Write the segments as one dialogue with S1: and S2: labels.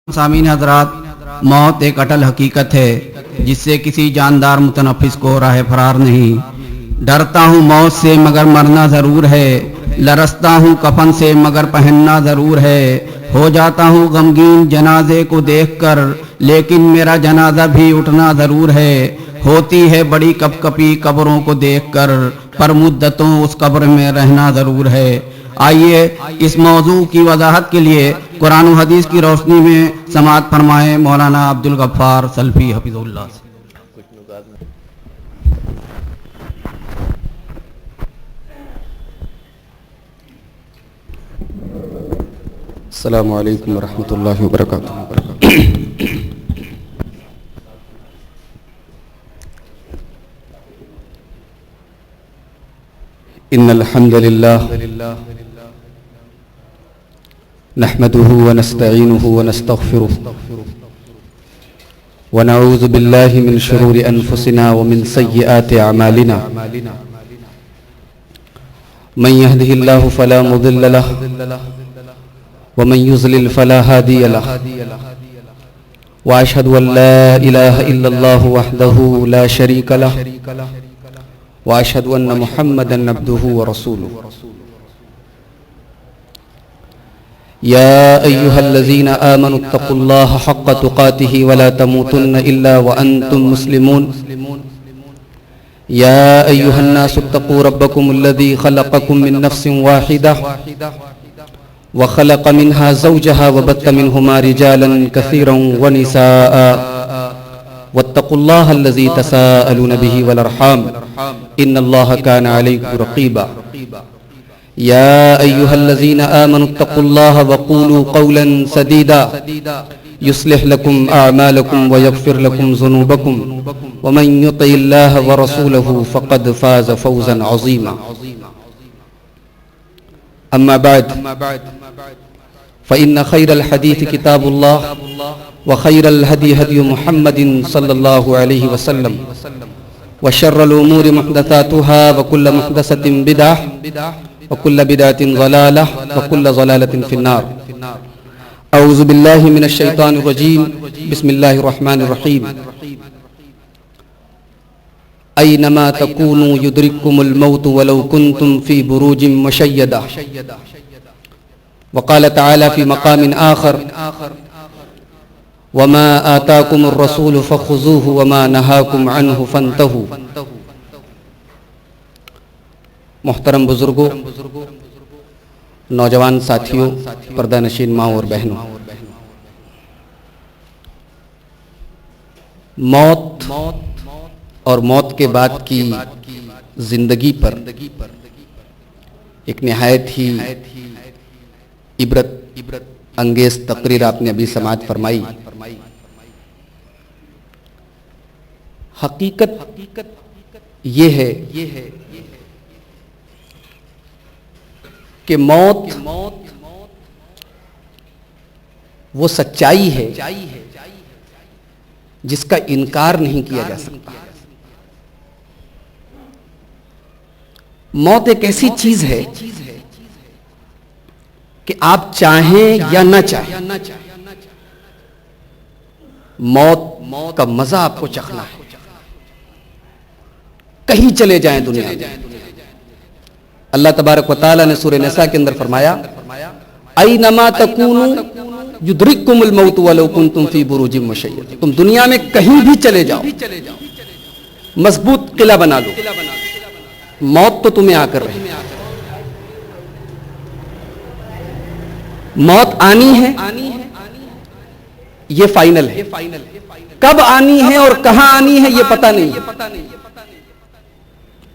S1: سامعین حضرات، موت ایک اٹل حقیقت ہے جس سے کسی جاندار متنفس کو راہ فرار نہیں۔ ڈرتا ہوں موت سے مگر مرنا ضرور ہے، لرزتا ہوں کفن سے مگر پہننا ضرور ہے۔ ہو جاتا ہوں غمگین جنازے کو دیکھ کر، لیکن میرا جنازہ بھی اٹھنا ضرور ہے۔ ہوتی ہے بڑی کپ کپی قبروں کو دیکھ کر، پر مدتوں اس قبر میں رہنا ضرور ہے۔ آئیے اس موضوع کی وضاحت کے لیے قرآن و حدیث کی روشنی میں سماعت فرمائیں مولانا عبدالغفار سلفی حفظہ اللہ سے۔
S2: السلام علیکم ورحمۃ اللہ وبرکاتہ۔ ان الحمد للہ نحمده ونستعینه ونستغفره ونعوذ باللہ من شرور انفسنا ومن سیئات اعمالنا، من يهده الله فلا مضل له ومن يضلل فلا هادي له، واشهد ان لا اله الا الله وحده لا شريك له، واشهد ان محمدا عبده ورسوله۔ يا ايها الذين آمنوا اتقوا الله حق تقاته ولا تموتن الا وانتم مسلمون۔ يا ايها الناس اتقوا ربكم الذي خلقكم من نفس واحدة وخلق منها زوجها وبث منهما رجالا كثيرا ونساء، واتقوا الله الذي تساءلون به والارحام ان الله كان عليكم رقيبا۔ يا أيها الذين آمنوا اتقوا الله وقولوا قولا سديدا يصلح لكم أعمالكم ويغفر لكم ذنوبكم، ومن يطع الله ورسوله فقد فاز فوزا عظيما۔ أما بعد، فإن خير الحديث كتاب الله، وخير الهدي هدي محمد صلى الله عليه وسلم، وشر الأمور محدثاتها، وكل محدثة بدعة، وكل بدعة ضلالة، وكل ضلالة في النار۔ أعوذ بالله من الشيطان الرجيم، بسم الله الرحمن الرحيم۔ أينما تكونوا يدرككم الموت ولو كنتم في بروج مشيدة۔ وقال تعالى في مقام آخر: وما آتاكم الرسول فخذوه وما نهاكم عنه فانتهوا۔ محترم بزرگوں، نوجوان ساتھیوں، پردہ نشین ماں اور بہنوں، موت اور موت کے بعد کی زندگی پر ایک نہایت ہی عبرت انگیز تقریر آپ نے ابھی سماعت فرمائی۔ حقیقت یہ ہے کہ موت وہ سچائی ہے جس کا انکار نہیں کیا جا سکتا۔ موت ایک ایسی چیز ہے کہ آپ چاہیں یا نہ چاہیں، موت کا مزہ آپ کو چکھنا ہے۔ کہیں چلے جائیں دنیا میں، اللہ تبارک و تعالیٰ نے سورہ نساء کے اندر فرمایا: اینما تکونوا یدرککم الموت ولو کنتم فی بروج مشیدہ۔ تم دنیا میں کہیں بھی چلے جاؤ، مضبوط قلعہ بنا لو، موت تو تمہیں آ کر رہے۔ موت آنی ہے، یہ فائنل ہے۔ کب آنی ہے اور کہاں آنی ہے یہ پتہ نہیں ہے۔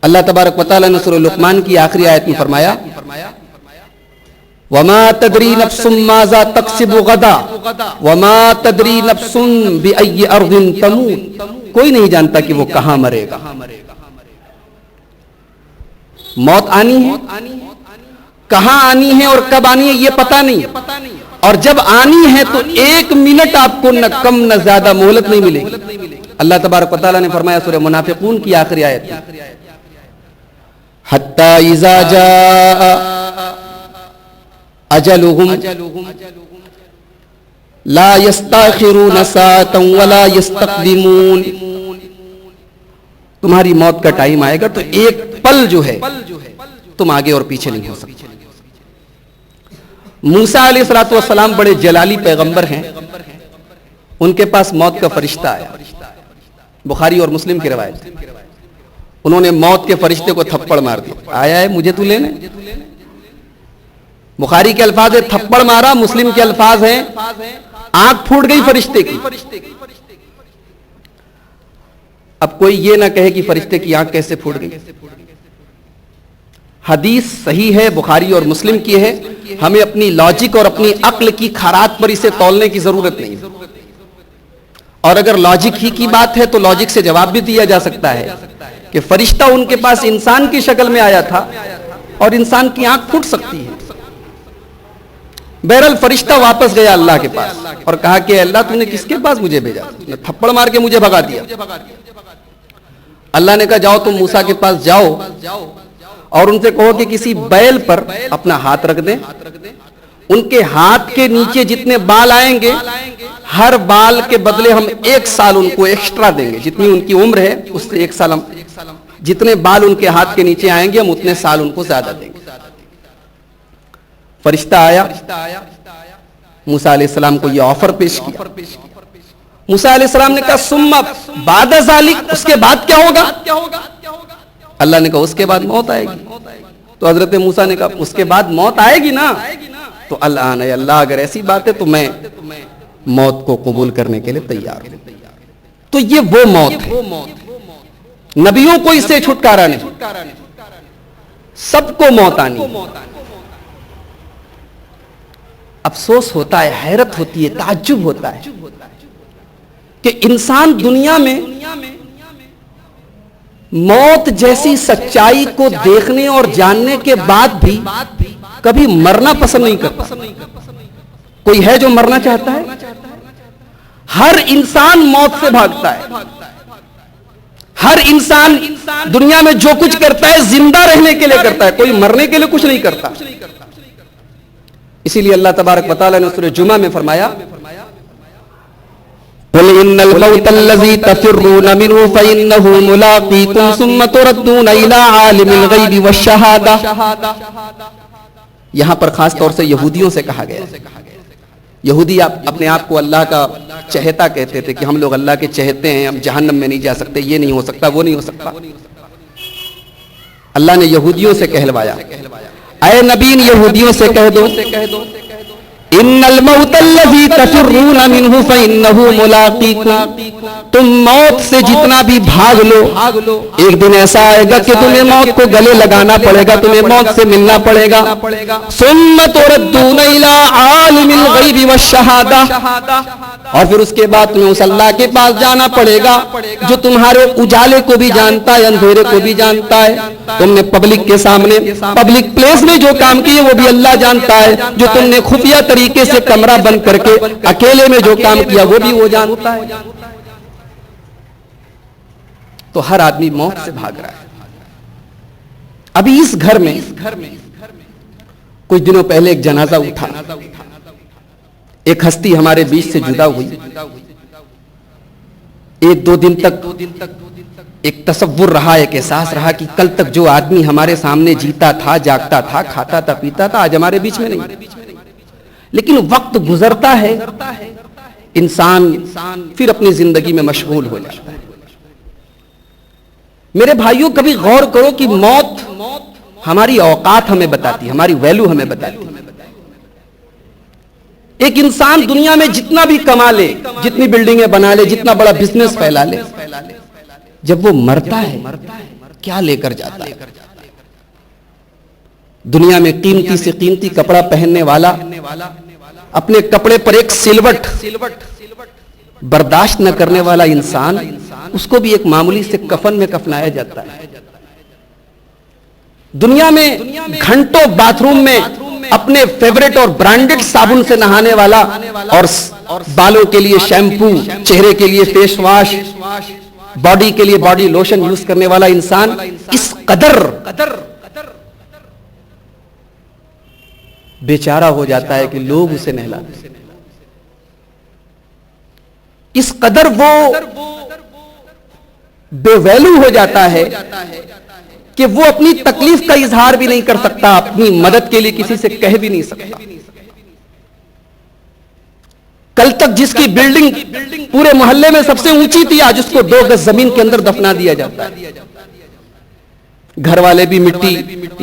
S2: اللہ تبارک و تعالیٰ نے سورہ لقمان کی آخری آیت میں فرمایا: وَمَا تَدْرِي نَفْسٌ مَاذَا تَكْسِبُ غَدًا وَمَا تَدْرِي نَفْسٌ بِأَيِّ أَرْضٍ تَمُوتُ۔ کوئی نہیں جانتا کہ وہ کہاں مرے گا۔ موت آنی ہے، کہاں آنی ہے اور کب آنی ہے یہ پتہ نہیں، اور جب آنی ہے تو ایک منٹ آپ کو نہ کم نہ زیادہ مہلت نہیں ملے گی۔ اللہ تبارک و تعالیٰ نے فرمایا سورہ منافقون کی آخری آیت میں: حَتَّى إِذَا جَاءَ أَجَلُهُمْ لا یستاخرون ساعۃ ولا یستقدمون. تمہاری موت کا ٹائم آئے گا تو ایک پل جو ہے تم آگے اور پیچھے نہیں ہو سکتے. موسیٰ علیہ الصلوۃ والسلام بڑے جلالی پیغمبر ہیں. ان کے پاس موت کا فرشتہ آیا. بخاری اور مسلم کی روایت ہے. انہوں نے موت کے فرشتے کو تھپڑ مار دیا. آیا ہے مجھے تو لینے. بخاری کے الفاظ ہے تھپڑ مارا, مسلم کے الفاظ ہیں آنکھ پھوٹ گئی فرشتے کی. اب کوئی یہ نہ کہے کہ فرشتے کی آنکھ کیسے پھوٹ گئی. حدیث صحیح ہے, بخاری اور مسلم کی ہے. ہمیں اپنی لاجک اور اپنی عقل کی خرات پر اسے تولنے کی ضرورت نہیں. اور اگر لاجک ہی کی بات ہے تو لاجک سے جواب بھی دیا جا سکتا ہے کہ فرشتہ ان کے پاس انسان کی شکل میں آیا تھا اور انسان کی آنکھ پھوٹ سکتی ہے. بہرحال فرشتہ واپس گیا اللہ کے پاس اور کہا کہ اللہ تم نے کس کے پاس مجھے بھیجا, تھپڑ مار کے مجھے بھگا دیا. اللہ نے کہا جاؤ تم موسیٰ کے پاس جاؤ اور ان سے کہو کہ کسی بیل پر اپنا ہاتھ رکھ دیں. ان کے ہاتھ کے نیچے جتنے بال آئیں گے ہر بال کے بدلے ہم 1 سال ان کو ایکسٹرا دیں گے. جتنی ان کی عمر ہے اس سے 1 سال ہم, جتنے بال ان کے ہاتھ کے نیچے آئیں گے ہم اتنے سال ان کو زیادہ دیں گے. فرشتہ آیا, موسیٰ علیہ السلام کو یہ آفر پیش کیا. موسیٰ علیہ السلام نے کہا ثم بعد ذلک, اس کے بعد کیا ہوگا؟ اللہ نے کہا اس کے بعد موت آئے گی. تو حضرت موسیٰ نے کہا اس کے بعد موت آئے گی نا. تو اللہ اگر ایسی بات ہے تو میں موت کو قبول کرنے کے لیے تیار ہوں. تو یہ وہ موت ہے, نبیوں کو اس سے چھٹکارا نہیں, سب کو موت آنی. افسوس ہوتا ہے, حیرت ہوتی ہے, تعجب ہوتا ہے کہ انسان دنیا میں موت جیسی سچائی کو دیکھنے اور جاننے کے بعد بھی کبھی مرنا پسند نہیں کرتا. کوئی ہے جو مرنا چاہتا ہے؟ ہر انسان موت سے بھاگتا ہے. ہر انسان دنیا میں جو کچھ کرتا ہے زندہ رہنے کے لیے کرتا ہے, کوئی مرنے کے لیے کچھ نہیں کرتا. اسی لیے اللہ تبارک و تعالیٰ نے سورہ جمعہ میں فرمایا قُلْ إِنَّ الْمَوْتَ الَّذِي تَفِرُّونَ مِنْهُ فَإِنَّهُ مُلَاقِيكُمْ ثُمَّ تُرَدُّونَ إِلَىٰ عَالِمِ الْغَيْبِ وَالشَّهَادَةِ. یہاں پر خاص طور سے یہودیوں سے کہا گیا. یہودی اپنے آپ کو اللہ کا چہتا کہتے تھے کہ ہم لوگ اللہ کے چہتے ہیں, ہم جہنم میں نہیں جا سکتے, یہ نہیں ہو سکتا, وہ نہیں ہو سکتا. اللہ نے یہودیوں سے کہلوایا اے نبی یہودیوں سے کہہ دو ان الموت الذی تفرون منہ فانہ ملاقیکم, تم موت سے جتنا بھی بھاگ لو ایک دن ایسا آئے گا کہ تمہیں موت کو گلے لگانا پڑے گا, تمہیں موت سے ملنا پڑے گا. ثم تردون الی عالم الغیب والشہادہ, اور پھر اس کے بعد تمہیں اس اللہ کے پاس جانا پڑے گا جو تمہارے اجالے کو بھی جانتا ہے, اندھیرے کو بھی جانتا ہے. تم نے پبلک کے سامنے پبلک پلیس میں جو کام کیے وہ بھی اللہ جانتا ہے, جو تم نے خفیہ طریقے سے کمرہ بند کر کے اکیلے میں جو کام کیا وہ بھی وہ جانتا ہے. تو ہر آدمی موت سے بھاگ رہا ہے. ابھی اس گھر میں کچھ دنوں پہلے ایک جنازہ اٹھا, ایک ہستی ہمارے بیچ سے جدا ہوئی. 1-2 دن تک ایک تصور رہا, ایک احساس رہا کہ کل تک جو آدمی ہمارے سامنے جیتا تھا, جاگتا تھا, کھاتا تھا, پیتا تھا, آج ہمارے بیچ میں نہیں. لیکن وقت گزرتا ہے, انسان پھر اپنی زندگی میں مشغول ہو جاتا ہے. میرے بھائیوں کبھی غور کرو کہ موت ہماری اوقات ہمیں بتاتی ہے, ہماری ویلیو ہمیں بتاتی ہے. ایک انسان دنیا میں جتنا بھی کما لے, جتنی بلڈنگیں بنا لے, جتنا بڑا بزنس پھیلا لے, جب وہ مرتا ہے کیا لے کر جاتا ہے؟ دنیا میں قیمتی سے قیمتی کپڑا پہننے والا اپنے کپڑے پر ایک سلوٹ برداشت نہ کرنے والا انسان, اس کو بھی ایک معمولی سے کفن میں کفنایا جاتا ہے. دنیا میں گھنٹوں باتھ روم میں اپنے فیوریٹ اور برانڈڈ صابن سے نہانے والا اور بالوں کے لیے شیمپو, چہرے کے لیے فیس واش, باڈی کے لیے باڈی لوشن یوز کرنے والا انسان اس قدر بیچارہ ہو جاتا ہے کہ لوگ اسے نہلاتے. اس قدر وہ بے ویلو ہو جاتا ہے کہ وہ اپنی تکلیف کا اظہار بھی نہیں کر سکتا، اپنی مدد کے لیے کسی سے کہہ بھی نہیں سکتا۔ کل تک جس کی بلڈنگ پورے محلے میں سب سے اونچی تھی، آج اس کو 2 گز زمین کے اندر دفنا دیا جاتا ہے۔ گھر والے بھی مٹی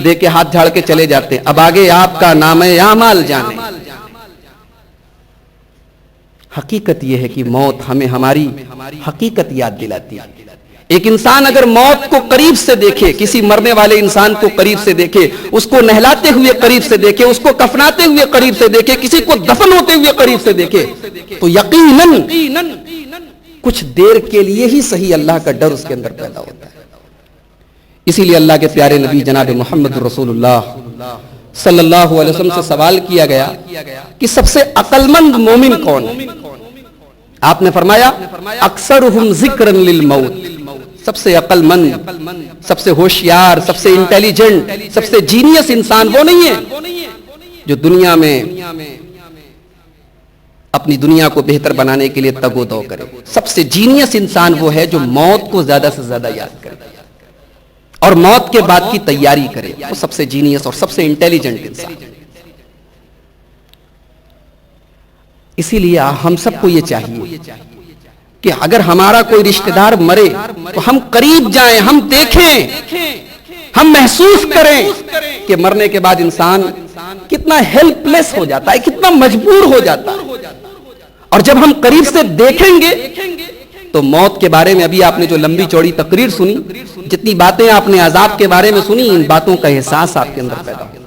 S2: دے کے ہاتھ جھاڑ کے چلے جاتے ہیں، اب آگے آپ کا نام اعمال جانے۔ حقیقت یہ ہے کہ موت ہمیں ہماری حقیقت یاد دلاتی ہے۔ ایک انسان اگر موت کو قریب سے دیکھے، کسی مرنے والے انسان کو قریب سے دیکھے، اس کو نہلاتے ہوئے قریب سے دیکھے، اس کو کفناتے ہوئے قریب سے دیکھے، کسی کو دفن ہوتے ہوئے قریب سے دیکھے، تو یقیناً کچھ دیر کے لیے ہی صحیح اللہ کا ڈر اس کے اندر پیدا ہوتا ہے۔ اسی لیے اللہ کے پیارے نبی جناب محمد رسول اللہ صلی اللہ علیہ وسلم سے سوال کیا گیا کہ سب سے عقل مند مومن کون ہے؟ آپ نے فرمایا اکثرہم ذکرا للموت، سب سے عقل مند، سب سے ہوشیار، سب سے انٹیلیجنٹ، سب سے جینیس انسان وہ نہیں ہے جو دنیا میں اپنی دنیا کو بہتر بنانے کے لیے تگ و دو کرے۔ سب سے جینیس انسان وہ ہے جو موت کو زیادہ سے زیادہ یاد کرے اور موت کے بعد کی تیاری کرے، وہ سب سے جینیس اور سب سے انٹیلیجنٹ انسان۔ اسی لیے ہم سب کو یہ چاہیے کہ اگر ہمارا کوئی رشتہ دار مرے تو ہم قریب جائیں، ہم دیکھیں، ہم محسوس کریں کہ مرنے کے بعد انسان کتنا ہیلپ لیس ہو جاتا ہے، کتنا مجبور ہو جاتا ہے۔ اور جب ہم قریب سے دیکھیں گے تو موت کے بارے میں ابھی آپ نے جو لمبی چوڑی تقریر سنی، جتنی باتیں آپ نے عذاب کے بارے میں سنی، ان باتوں کا احساس آپ کے اندر پیدا ہو۔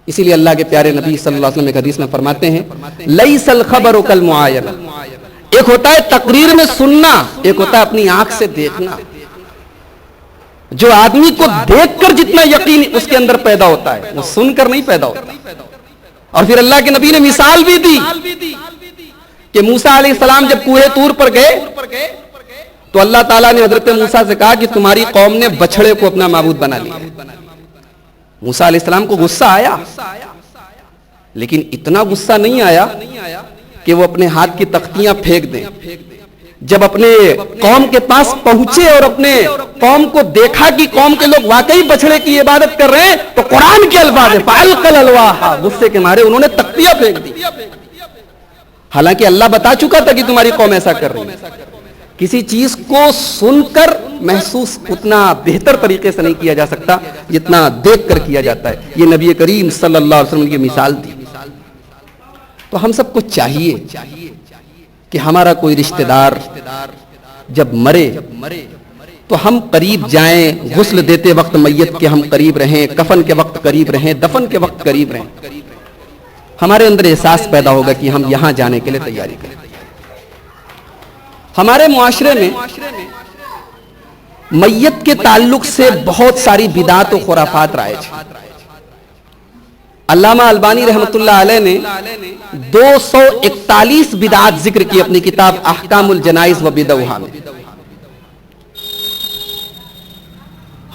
S2: اسی لیے اللہ کے پیارے نبی صلی اللہ علیہ وسلم ایک حدیث میں فرماتے ہیں لیس الخبر کالمعاینہ، ایک ہوتا ہے تقریر میں سننا، ایک ہوتا ہے اپنی آنکھ سے دیکھنا۔ جو آدمی کو دیکھ کر جتنا یقین اس کے اندر پیدا ہوتا ہے وہ سن کر نہیں پیدا ہوتا۔ اور پھر اللہ کے نبی نے مثال بھی دی کہ موسیٰ علیہ السلام جب کوہ طور پر گئے تو اللہ تعالیٰ نے حضرت موسیٰ سے کہا کہ تمہاری قوم نے بچڑے کو اپنا معبود بنا لیا۔ موسیٰ علیہ السلام کو غصہ آیا، لیکن اتنا غصہ نہیں آیا کہ وہ اپنے ہاتھ کی تختیاں پھینک دیں۔ جب اپنے قوم کے پاس پہنچے اور اپنے قوم کو دیکھا کہ قوم کے لوگ واقعی بچڑے کی عبادت کر رہے ہیں تو قرآن کے الفاظ ہیں فَأَلْقَى الْأَلْوَاحَ، غصے کے مارے انہوں نے تختیاں پھینک دی۔ حالانکہ اللہ بتا چکا تھا کہ تمہاری قوم ایسا کر رہی ہے۔ کسی چیز کو سن کر محسوس اتنا بہتر طریقے سے نہیں کیا جا سکتا جتنا دیکھ کر کیا جاتا ہے۔ یہ نبی کریم صلی اللہ علیہ وسلم کی مثال تھی۔ تو ہم سب کو چاہیے کہ ہمارا کوئی رشتہ دار جب مرے تو ہم قریب جائیں، غسل دیتے وقت میت کے ہم قریب رہیں، کفن کے وقت قریب رہیں، دفن کے وقت قریب رہیں۔ ہمارے اندر احساس پیدا ہوگا کہ ہم یہاں جانے کے لیے تیاری کریں۔ ہمارے معاشرے میں میت کے تعلق سے بہت ساری بدعات و خرافات رائج ہیں۔ علامہ البانی رحمۃ اللہ علیہ نے 241 بدعات ذکر کی اپنی کتاب احکام الجنائز و بدعها میں۔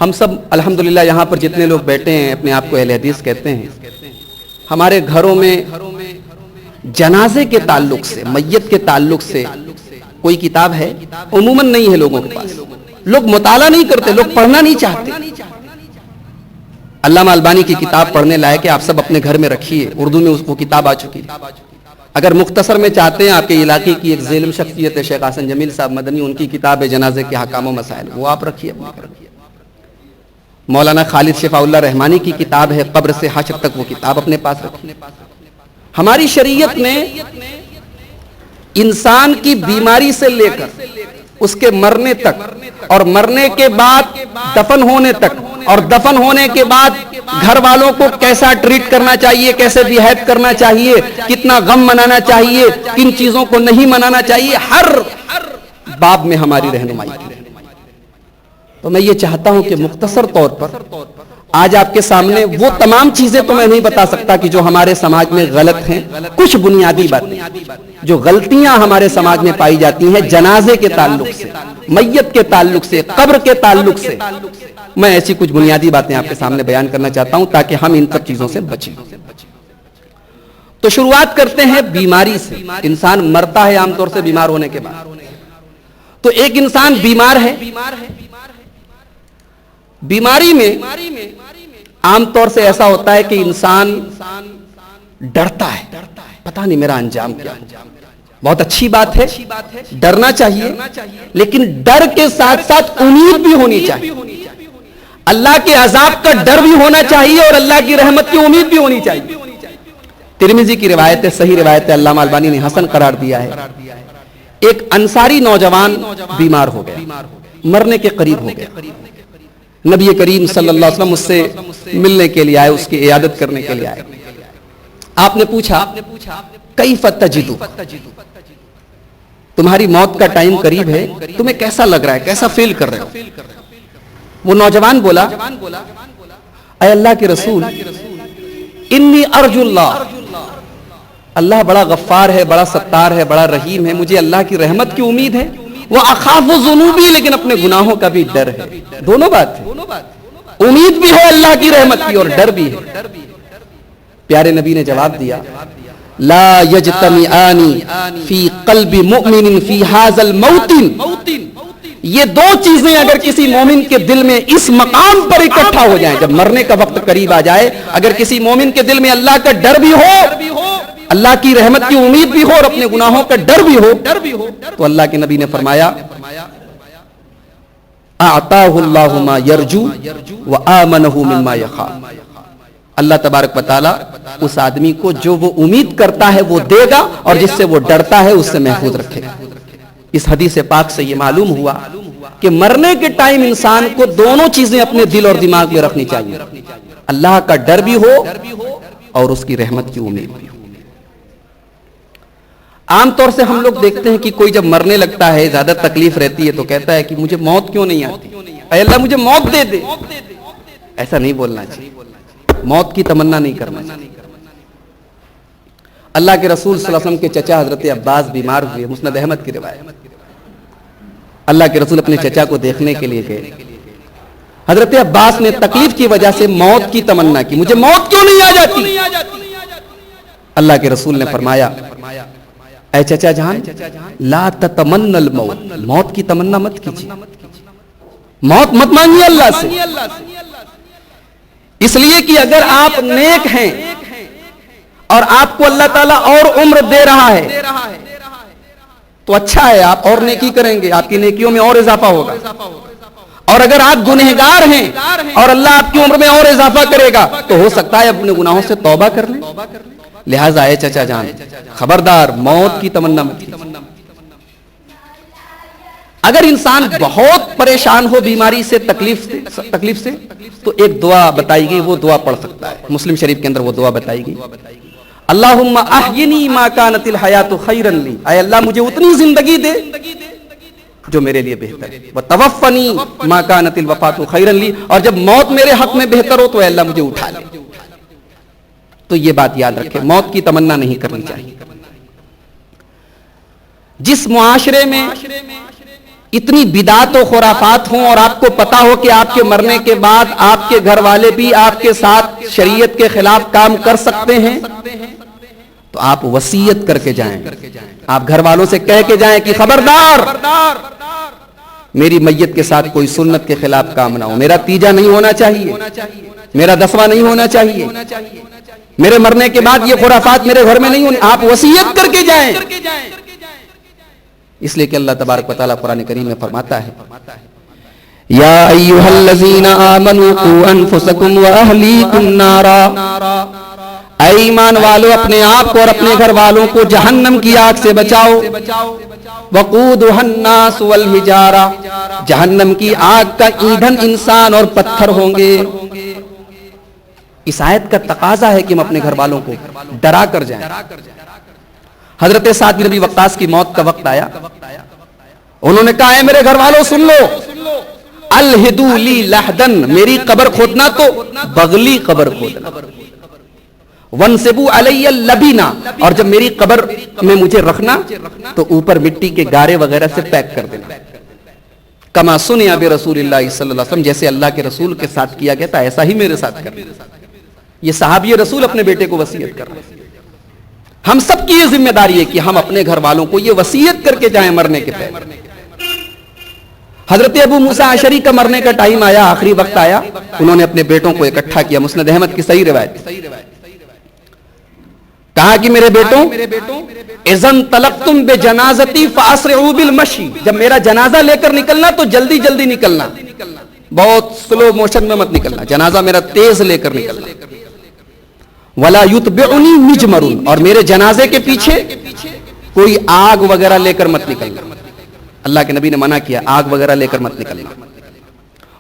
S2: ہم سب الحمدللہ یہاں پر جتنے لوگ بیٹھے ہیں اپنے آپ کو اہل حدیث کہتے ہیں، ہمارے گھروں میں جنازے کے تعلق سے، میت کے تعلق سے کوئی کتاب ہے؟ عموماً نہیں ہے لوگوں کے پاس۔ لوگ مطالعہ نہیں کرتے، لوگ پڑھنا نہیں چاہتے۔ علامہ البانی کی کتاب پڑھنے لائق ہے، آپ سب اپنے گھر میں رکھیے، اردو میں وہ کتاب آ چکی ہے۔ اگر مختصر میں چاہتے ہیں، آپ کے علاقے کی ایک ذیل شخصیت ہے شیخ حسن جمیل صاحب مدنی، ان کی کتاب ہے جنازے کے احکام و مسائل، وہ آپ رکھیے اپنے گھر۔ مولانا خالد شفاء اللہ رحمانی کی کتاب ہے قبر سے حشر تک، وہ کتاب اپنے پاس رکھیے۔ ہماری شریعت نے انسان کی بیماری سے لے کر اس کے مرنے تک اور مرنے کے بعد دفن ہونے تک اور دفن ہونے کے بعد گھر والوں کو کیسا ٹریٹ کرنا چاہیے، کیسے بیہیو کرنا چاہیے، کتنا غم منانا چاہیے، کن چیزوں کو نہیں منانا چاہیے، ہر باب میں ہماری رہنمائی کی۔ تو میں یہ چاہتا ہوں کہ مختصر طور پر آج آپ کے سامنے وہ تمام چیزیں تو میں نہیں بتا سکتا کہ جو ہمارے سماج میں غلط ہیں، کچھ بنیادی باتیں جو غلطیاں ہمارے سماج میں پائی جاتی ہیں جنازے کے تعلق سے، میت کے تعلق سے، قبر کے تعلق سے، میں ایسی کچھ بنیادی باتیں آپ کے سامنے بیان کرنا چاہتا ہوں تاکہ ہم ان سب چیزوں سے بچیں۔ تو شروعات کرتے ہیں بیماری سے. انسان مرتا ہے عام طور سے بیمار ہونے کے بعد. تو ایک انسان بیمار ہے, بیماری میں عام طور سے ایسا ہوتا ہے کہ انسان ڈرتا ہے, پتہ نہیں میرا انجام کیا. بہت اچھی بات ہے, ڈرنا چاہیے, لیکن ڈر کے ساتھ ساتھ امید بھی ہونی چاہیے. اللہ کے عذاب کا ڈر بھی ہونا چاہیے اور اللہ کی رحمت کی امید بھی ہونی چاہیے. ترمذی کی روایت ہے, صحیح روایت ہے, علامہ البانی نے حسن قرار دیا ہے. ایک انصاری نوجوان بیمار ہو گیا, مرنے کے قریب ہو گیا. نبی کریم صلی اللہ علیہ وسلم اس سے ملنے کے لیے آئے, اس کی عیادت کرنے کے لیے آئے. آپ نے پوچھا کیف تجدو, تمہاری موت کا ٹائم قریب ہے, تمہیں کیسا لگ رہا ہے, کیسا فیل کر رہے ہو؟ وہ نوجوان بولا, اے اللہ کے رسول, انی ارجو اللہ, اللہ بڑا غفار ہے, بڑا ستار ہے, بڑا رحیم ہے, مجھے اللہ کی رحمت کی امید ہے. وہ اخاف ذنوبی, لیکن اپنے گناہوں کا بھی ڈر ہے. دونوں بات ہے, امید بھی ہے اللہ کی رحمت کی اور ڈر بھی ہے. پیارے نبی نے جواب دیا, لا یجتمعان فی قلب مؤمن فی ھذا الموطن, یہ دو چیزیں اگر کسی مومن کے دل میں اس مقام پر اکٹھا ہو جائیں, جب مرنے کا وقت قریب آ جائے, اگر کسی مومن کے دل میں اللہ کا ڈر بھی ہو, اللہ کی رحمت کی امید بھی ہو اور اپنے گناہوں کا ڈر بھی ہو, تو اللہ کے نبی نے فرمایا اعطاہ اللہ ما یرجو وآمنہ مما یخاف, اللہ تبارک و تعالی اس آدمی کو جو وہ امید کرتا ہے وہ دے گا, اور جس سے وہ ڈرتا ہے اس سے محفوظ رکھے گا. اس حدیث پاک سے یہ معلوم ہوا کہ مرنے کے ٹائم انسان کو دونوں چیزیں اپنے دل اور دماغ میں رکھنی چاہیے, اللہ کا ڈر بھی ہو اور اس کی رحمت کی امید بھی ہو. عام طور سے ہم لوگ دیکھتے ہیں کہ کوئی جب مرنے لگتا ہے, زیادہ تکلیف رہتی ہے, تو کہتا ہے کہ مجھے موت کیوں نہیں آتی, اے اللہ مجھے موت دے دے. ایسا نہیں بولنا چاہیے, موت کی تمنا نہیں کرنا چاہیے. اللہ کے رسول صلی اللہ علیہ وسلم کے چچا حضرت عباس بیمار ہوئے, مسند احمد کی روایت. اللہ کے رسول اپنے چچا کو دیکھنے کے لیے گئے. حضرت عباس نے تکلیف کی وجہ سے موت کی تمنا کی, مجھے موت کیوں نہیں آ جاتی. اللہ کے رسول نے فرمایا, اے چچا جان, لا تتمنى الموت, موت کی تمنا مت کیجیے, موت مت مانگیے اللہ سے. اس لیے کہ اگر آپ نیک ہیں اور آپ کو اللہ تعالیٰ اور عمر دے رہا ہے تو اچھا ہے, آپ اور نیکی کریں گے, آپ کی نیکیوں میں اور اضافہ ہوگا. اور اگر آپ گنہگار ہیں اور اللہ آپ کی عمر میں اور اضافہ کرے گا تو ہو سکتا ہے اپنے گناہوں سے توبہ کر لیں. لہٰذا اے چچا جان, خبردار موت کی تمنا مت کیجیے. اگر انسان بہت پریشان ہو بیماری سے, تکلیف سے, تو ایک دعا بتائی گئی, وہ دعا پڑھ سکتا ہے. مسلم شریف کے اندر وہ دعا بتائی گئی, اللہم احینی ما کانت الحیات خیرا لی, اے اللہ مجھے اتنی زندگی دے جو میرے لیے بہتر ہے. وتوفنی ما کانت الوفات خیرا لی, اور جب موت میرے حق میں بہتر ہو تو اے اللہ مجھے اٹھا لے. تو یہ بات یاد رکھے, موت کی تمنا نہیں کرنی چاہیے. جس معاشرے میں اتنی بدعات و خرافات ہوں اور آپ کو پتا ہو کہ آپ کے مرنے کے بعد آپ کے گھر والے بھی آپ کے ساتھ شریعت کے خلاف کام کر سکتے ہیں, تو آپ وصیت کر کے جائیں, آپ گھر والوں سے کہہ کے جائیں کہ خبردار میری میت کے ساتھ کوئی سنت کے خلاف کام نہ ہو, میرا تیجا نہیں ہونا چاہیے, میرا دسواں نہیں ہونا چاہیے, میرے مرنے کے بعد یہ خرافات میرے گھر میں نہیں ہونی. آپ وصیت کر کے جائیں. اس لیے کہ اللہ تبارک و تعالیٰ قرآن کریم میں فرماتا ہے, یا ایھا الذین آمنوا قوا انفسکم واہلیکم نارا, اے ایمان والو اپنے آپ کو اور اپنے گھر والوں کو جہنم کی آگ سے بچاؤ. وقودھا الناس والحجارہ, جہنم کی آگ کا ایندھن انسان اور پتھر ہوں گے. اس آیت کا تقاضا ہے کہ ہم اپنے گھر والوں کو ڈرا کر جائیں. حضرت سعد بن ابی وقاص کی موت کا وقت آیا, انہوں نے کہا ہے میرے گھر والوں سن لو, الہدو لی لحدن, میری قبر کھودنا تو بغلی قبر کھودنا, ونسبو علی اللبینا, اور جب میری قبر میں مجھے رکھنا تو اوپر مٹی کے گارے وغیرہ سے پیک کر دینا. کما سنیا برسول اللہ صلی اللہ علیہ وسلم, جیسے اللہ کے رسول کے ساتھ کیا گیا تھا ایسا ہی میرے ساتھ کرنا. یہ صحابی رسول اپنے بیٹے کو وصیت کر رہے ہیں. ہم سب کی یہ ذمہ داری ہے کہ ہم اپنے گھر والوں کو یہ وصیت کر کے جائیں مرنے کے پہلے. حضرت ابو موسیٰ اشعری کا مرنے کا ٹائم آیا, آخری وقت آیا, انہوں نے اپنے بیٹوں کو اکٹھا کیا. مسند احمد کی صحیح روایت, کہا کہ میرے بیٹوں, اذن طلقتم بجنازتی فاسرعوا بالمشی, جب میرا جنازہ لے کر نکلنا تو جلدی جلدی نکلنا, بہت سلو موشن میں مت نکلنا, جنازہ میرا تیز لے کر نکلنا. ولا یتبعنی مجمر, اور میرے جنازے کے پیچھے کوئی آگ وغیرہ لے کر مت نکلنا. اللہ کے نبی نے منع کیا, آگ وغیرہ لے کر مت نکلنا.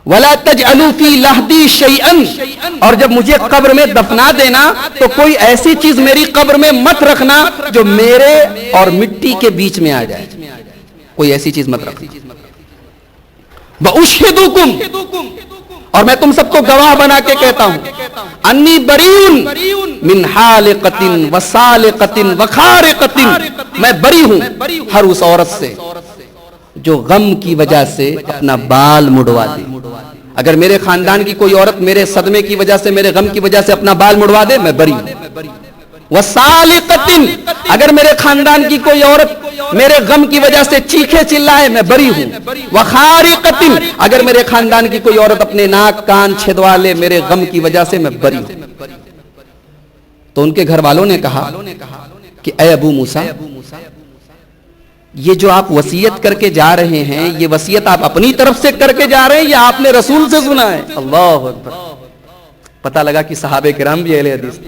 S2: ولا تجعلوا فی لحدی شیئا, اور جب مجھے قبر میں دفنا دینا تو کوئی ایسی چیز میری قبر میں مت رکھنا جو میرے اور مٹی کے بیچ میں آ جائے, کوئی ایسی چیز مت رکھنا. واشہدکم, اور میں تم سب کو گواہ بنا کے کہتا ہوں, انی بریئن من حالقۃ وسالقۃ وخارقۃ, میں بری ہوں ہر اس عورت سے جو غم کی وجہ سے اپنا بال مڑوا دے. اگر میرے خاندان کی کوئی عورت میرے صدمے کی وجہ سے, میرے غم کی وجہ سے اپنا بال مڑوا دے, میں بری ہوں. وسالقۃ, اگر میرے خاندان کی کوئی عورت میرے غم کی وجہ سے چیخے چلائے, میں بری ہوں. وخارقۃ, اگر میرے خاندان کی کوئی عورت اپنے ناک کان چھدوا لے میرے غم کی وجہ سے, میں بری ہوں. تو ان کے گھر والوں نے کہا کہ اے ابو موسیٰ, یہ جو آپ وصیت کر کے جا رہے ہیں, یہ وصیت آپ اپنی طرف سے کر کے جا رہے ہیں یا آپ نے رسول سے سنا ہے؟ اللہ اکبر. پتہ لگا کہ صحابہ کرام بھی اہل حدیث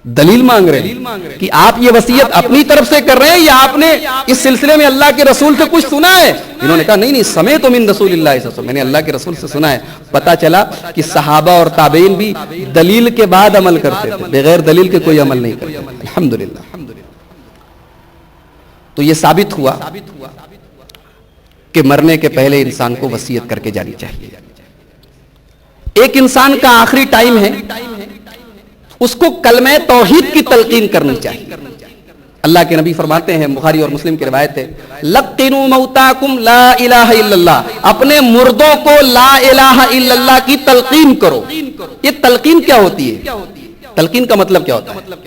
S2: دلیل مانگ رہے ہیں کہ آپ یہ وصیت اپنی طرف سے کر رہے ہیں یا آپ نے اس سلسلے میں اللہ کے رسول سے کچھ سنا ہے؟ انہوں نے کہا نہیں, سمیت من رسول اللہ صلی اللہ علیہ وسلم, میں نے اللہ کے رسول سے سنا ہے. پتہ چلا کہ صحابہ اور تابعین بھی دلیل کے بعد عمل کرتے تھے, بغیر دلیل کے کوئی عمل نہیں کرتے. الحمدللہ. تو یہ ثابت ہوا کہ مرنے کے پہلے انسان کو وصیت کر کے جانی چاہیے. ایک انسان کا آخری ٹائم ہے, اس کو کلمہ توحید کی تلقین کرنی چاہیے. اللہ کے نبی فرماتے ہیں, بخاری اور مسلم کی روایت ہے, لقنوا موتاکم لا الہ الا اللہ, اپنے مردوں کو لا الہ الا اللہ کی تلقین کرو. یہ تلقین کیا ہوتی ہے؟ تلقین کا مطلب کیا ہوتا ہے؟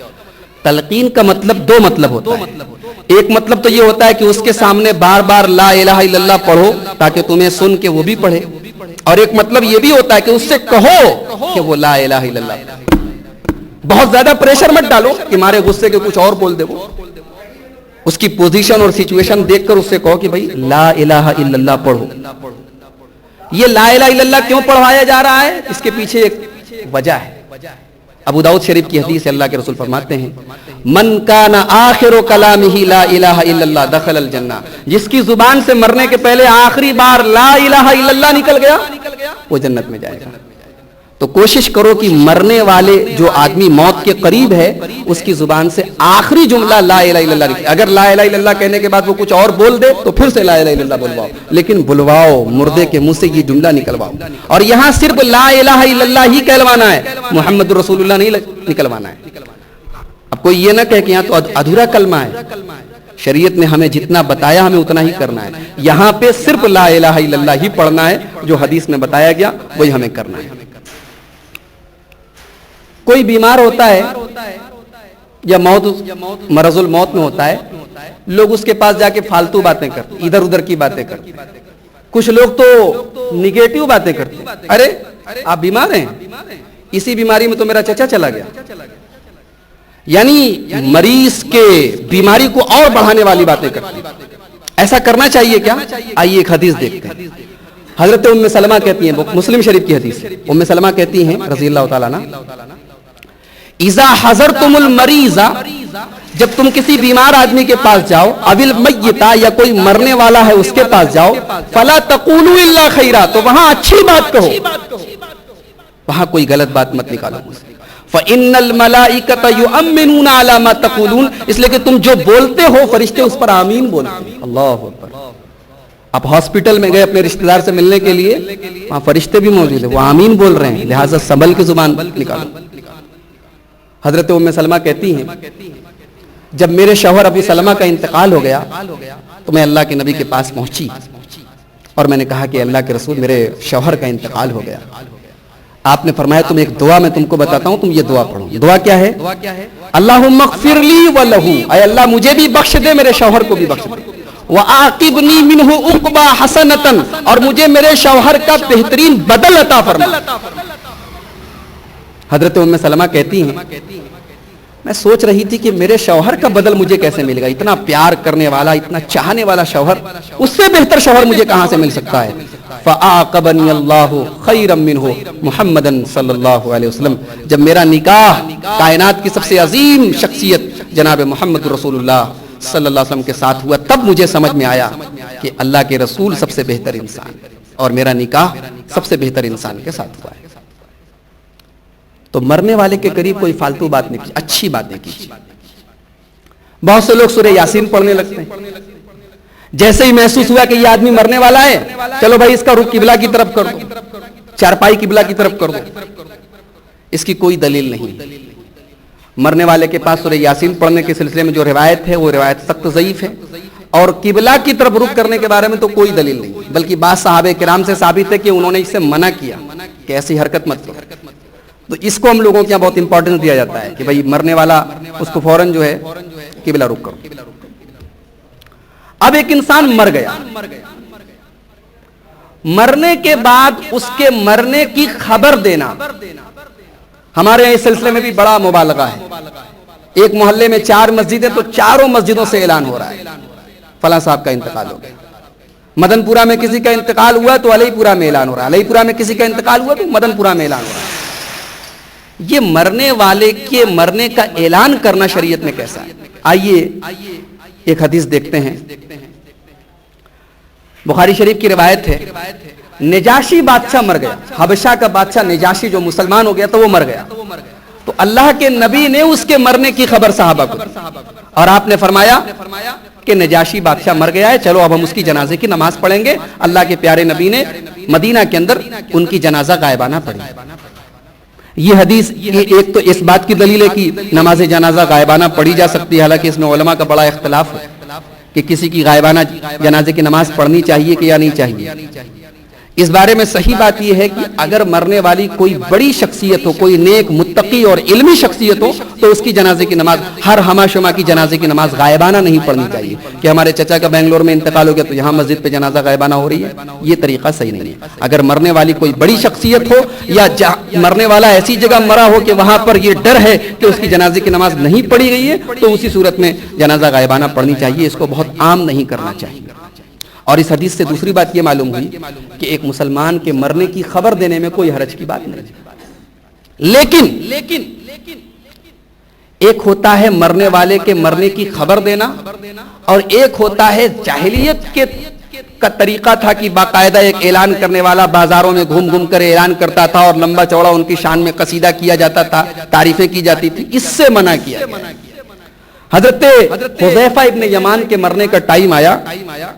S2: تلقین کا مطلب دو مطلب ہوتا ہے. ایک مطلب تو یہ ہوتا ہے کہ اس کے سامنے بار بار لا الہ الا اللہ پڑھو تاکہ تمہیں سن کے وہ بھی پڑھے, اور ایک مطلب یہ بھی ہوتا ہے کہ اس سے کہو کہ وہ لا الہ الا اللہ. بہت زیادہ پریشر مت ڈالو کہ مارے غصے کے کچھ اور بول دے. وہ اس کی پوزیشن اور سچویشن دیکھ کر اس سے کہو کہ بھائی لا الہ الا اللہ پڑھو. یہ لا الہ الا اللہ کیوں پڑھوایا جا رہا ہے؟ اس کے پیچھے ایک وجہ ہے. ابو داؤد شریف کی حدیث ہے, اللہ کے رسول فرماتے ہیں, من کان آخر کلامہ لا الہ الا اللہ دخل الجنہ, جس کی زبان سے مرنے کے پہلے آخری بار لا الہ الا اللہ نکل گیا وہ جنت میں جائے گا. تو کوشش کرو کہ مرنے والے جو آدمی موت کے قریب ہے اس کی زبان سے آخری جملہ لا الہ الا اللہ نکلے. اگر لا الہ الا اللہ کہنے کے بعد وہ کچھ اور بول دے تو پھر سے لا الہ الا اللہ بلواؤ, لیکن بلواؤ, مردے کے منہ سے یہ جملہ نکلواؤ. اور یہاں صرف لا الہ الا اللہ ہی کہلوانا ہے, محمد رسول اللہ نہیں نکلوانا ہے. اب کوئی یہ نہ کہے کہ یہاں تو ادھورا کلمہ ہے. شریعت نے ہمیں جتنا بتایا ہمیں اتنا ہی کرنا ہے. یہاں پہ صرف لا الہ الا اللہ ہی پڑھنا ہے, جو حدیث میں بتایا گیا وہی ہمیں کرنا ہے. کوئی بیمار ہوتا ہے یا مرض الموت میں ہوتا ہے, لوگ اس کے پاس جا کے فالتو باتیں کرتے, ادھر ادھر کی باتیں کرتے. کچھ لوگ تو نگیٹو باتیں کرتے, ارے آپ بیمار ہیں, اسی بیماری میں تو میرا چچا چلا گیا. یعنی مریض کے بیماری کو اور بڑھانے والی باتیں کرتے. ایسا کرنا چاہیے کیا؟ آئیے ایک حدیث دیکھتے ہیں. حضرت ام سلمہ کہتی ہیں, مسلم شریف کی حدیث, ام سلمہ کہتی ہیں رضی اللہ تعالیٰ عنہ, اذا حضرتم المریض, جب تم کسی بیمار آدمی کے پاس جاؤ, اوil میتا, یا کوئی مرنے والا ہے اس کے پاس جاؤ, فلا تقولوا الا خیرا, تو وہاں اچھی بات کہو, وہاں کوئی غلط بات مت نکالو. فإن الملائکۃ یؤمنون علی ما تقولون, اس لیے کہ تم جو بولتے ہو فرشتے اس پر آمین بولتے ہیں. اللہ اکبر. آپ ہاسپٹل میں گئے اپنے رشتہ دار سے ملنے کے لیے, وہاں فرشتے بھی موجود ہیں, وہ آمین بول رہے ہیں, لہٰذا سنبھل کے زبان نکالو. حضرت ام سلمہ کہتی ہیں, جب میرے شوہر ابو سلمہ کا انتقال ہو گیا تو میں اللہ کے نبی کے پاس پہنچی اور میں نے کہا کہ اللہ کے رسول, میرے شوہر کا انتقال ہو گیا. آپ نے فرمایا تم ایک دعا میں تم کو بتاتا ہوں، تم یہ دعا پڑھو. یہ دعا کیا ہے؟ اللہم اغفر لی ولہ، اے اللہ مجھے بھی بخش دے، میرے شوہر کو بھی بخش دے. وعاقبنی منہ عقبا حسنۃ، اور مجھے میرے شوہر کا بہترین بدل عطا فرما. حضرت ام سلمہ کہتی ہیں میں سوچ رہی تھی کہ میرے شوہر کا بدل مجھے کیسے ملے گا، اتنا پیار کرنے والا، اتنا چاہنے والا شوہر، اس سے بہتر شوہر مجھے کہاں سے مل سکتا ہے. فَأَعْقَبَنِيَ اللَّهُ خَيْرًا مِّنْهُ مُحَمَّدًا صلی اللہ علیہ وسلم. جب میرا نکاح کائنات کی سب سے عظیم شخصیت جناب محمد رسول اللہ صلی اللہ علیہ وسلم کے ساتھ ہوا، تب مجھے سمجھ میں آیا کہ اللہ کے رسول سب سے بہتر انسان اور میرا نکاح سب سے بہتر انسان کے ساتھ ہوا ہے. تو مرنے والے کے قریب کوئی فالتو بات نہیں کی، اچھی باتیں کیجیے. بہت سے لوگ سورہ یاسین پڑھنے لگتے ہیں، جیسے ہی محسوس ہوا کہ یہ آدمی مرنے والا ہے، چلو بھائی اس کا رخ قبلہ کی طرف کر دو، چارپائی قبلہ کی طرف کر دو. اس کی کوئی دلیل نہیں. مرنے والے کے پاس سورہ یاسین پڑھنے کے سلسلے میں جو روایت ہے وہ روایت سخت ضعیف ہے، اور قبلہ کی طرف رخ کرنے کے بارے میں تو کوئی دلیل نہیں. بلکہ بعض صحابہ کرام سے ثابت ہے کہ انہوں نے اس سے منع کیا کہ ایسی حرکت مت کرو. تو اس کو ہم لوگوں کے یہاں بہت امپورٹنس دیا جاتا ہے کہ بھائی مرنے والا اس کو فوراً جو ہے قبلہ رخ کرو. اب ایک انسان مر گیا، مرنے کے بعد اس کے مرنے کی خبر دینا ہمارے یہاں اس سلسلے میں بھی بڑا مبالغہ ہے. ایک محلے میں 4 مسجدیں تو چاروں مسجدوں سے اعلان ہو رہا ہے فلاں صاحب کا انتقال ہو گیا. مدن پورہ میں کسی کا انتقال ہوا تو علی پورہ میں اعلان ہو رہا ہے، علی پورہ میں کسی کا انتقال ہوا تو مدن پورہ میں اعلان ہو رہا ہے. یہ مرنے والے کے مرنے کا اعلان کرنا شریعت میں کیسا ہے؟ آئیے ایک حدیث دیکھتے ہیں. بخاری شریف کی روایت ہے، نجاشی بادشاہ مر گیا، حبشہ کا بادشاہ نجاشی جو مسلمان ہو گیا تو وہ مر گیا. تو اللہ کے نبی نے اس کے مرنے کی خبر صحابہ کو دی، اور آپ نے فرمایا کہ نجاشی بادشاہ مر گیا ہے، چلو اب ہم اس کی جنازے کی نماز پڑھیں گے. اللہ کے پیارے نبی نے مدینہ کے اندر ان کی جنازہ غائبانہ پڑھی. یہ حدیث ایک تو اس بات کی دلیل ہے کہ نماز جنازہ غائبانہ پڑھی جا سکتی ہے، حالانکہ اس میں علماء کا بڑا اختلاف ہے کہ کسی کی غائبانہ جنازے کی نماز پڑھنی چاہیے کہ یا نہیں چاہیے. اس بارے میں صحیح بات یہ ہے کہ اگر مرنے والی کوئی بڑی شخصیت ہو، کوئی نیک متقی اور علمی شخصیت ہو، تو اس کی جنازے کی نماز، ہر ہمہ شمع کی جنازے کی نماز غائبانہ نہیں پڑھنی چاہیے. کہ ہمارے چچا کا بنگلور میں انتقال ہو گیا تو یہاں مسجد پہ جنازہ غائبانہ ہو رہی ہے، یہ طریقہ صحیح نہیں ہے. اگر مرنے والی کوئی بڑی شخصیت ہو یا مرنے والا ایسی جگہ مرا ہو کہ وہاں پر یہ ڈر ہے کہ اس کی جنازے کی نماز نہیں پڑھی گئی ہے، تو اسی صورت میں جنازہ غائبانہ پڑھنی چاہیے. اس کو بہت عام نہیں کرنا چاہیے. اور اس حدیث سے دوسری بات یہ معلوم ہوئی کہ ایک مسلمان کے مرنے کی خبر دینے میں کوئی حرج کی بات نہیں. لیکن ایک ہوتا ہے مرنے والے کے مرنے کی خبر دینا، اور ایک ہوتا ہے جاہلیت کا طریقہ تھا کہ باقاعدہ ایک اعلان کرنے والا بازاروں میں گھوم گھوم کر اعلان کرتا تھا اور لمبا چوڑا ان کی شان میں قصیدہ کیا جاتا تھا، تعریفیں کی جاتی تھی. اس سے منع کیا گیا. حضرت حذیفہ ابن یمان کے مرنے کا ٹائم آیا،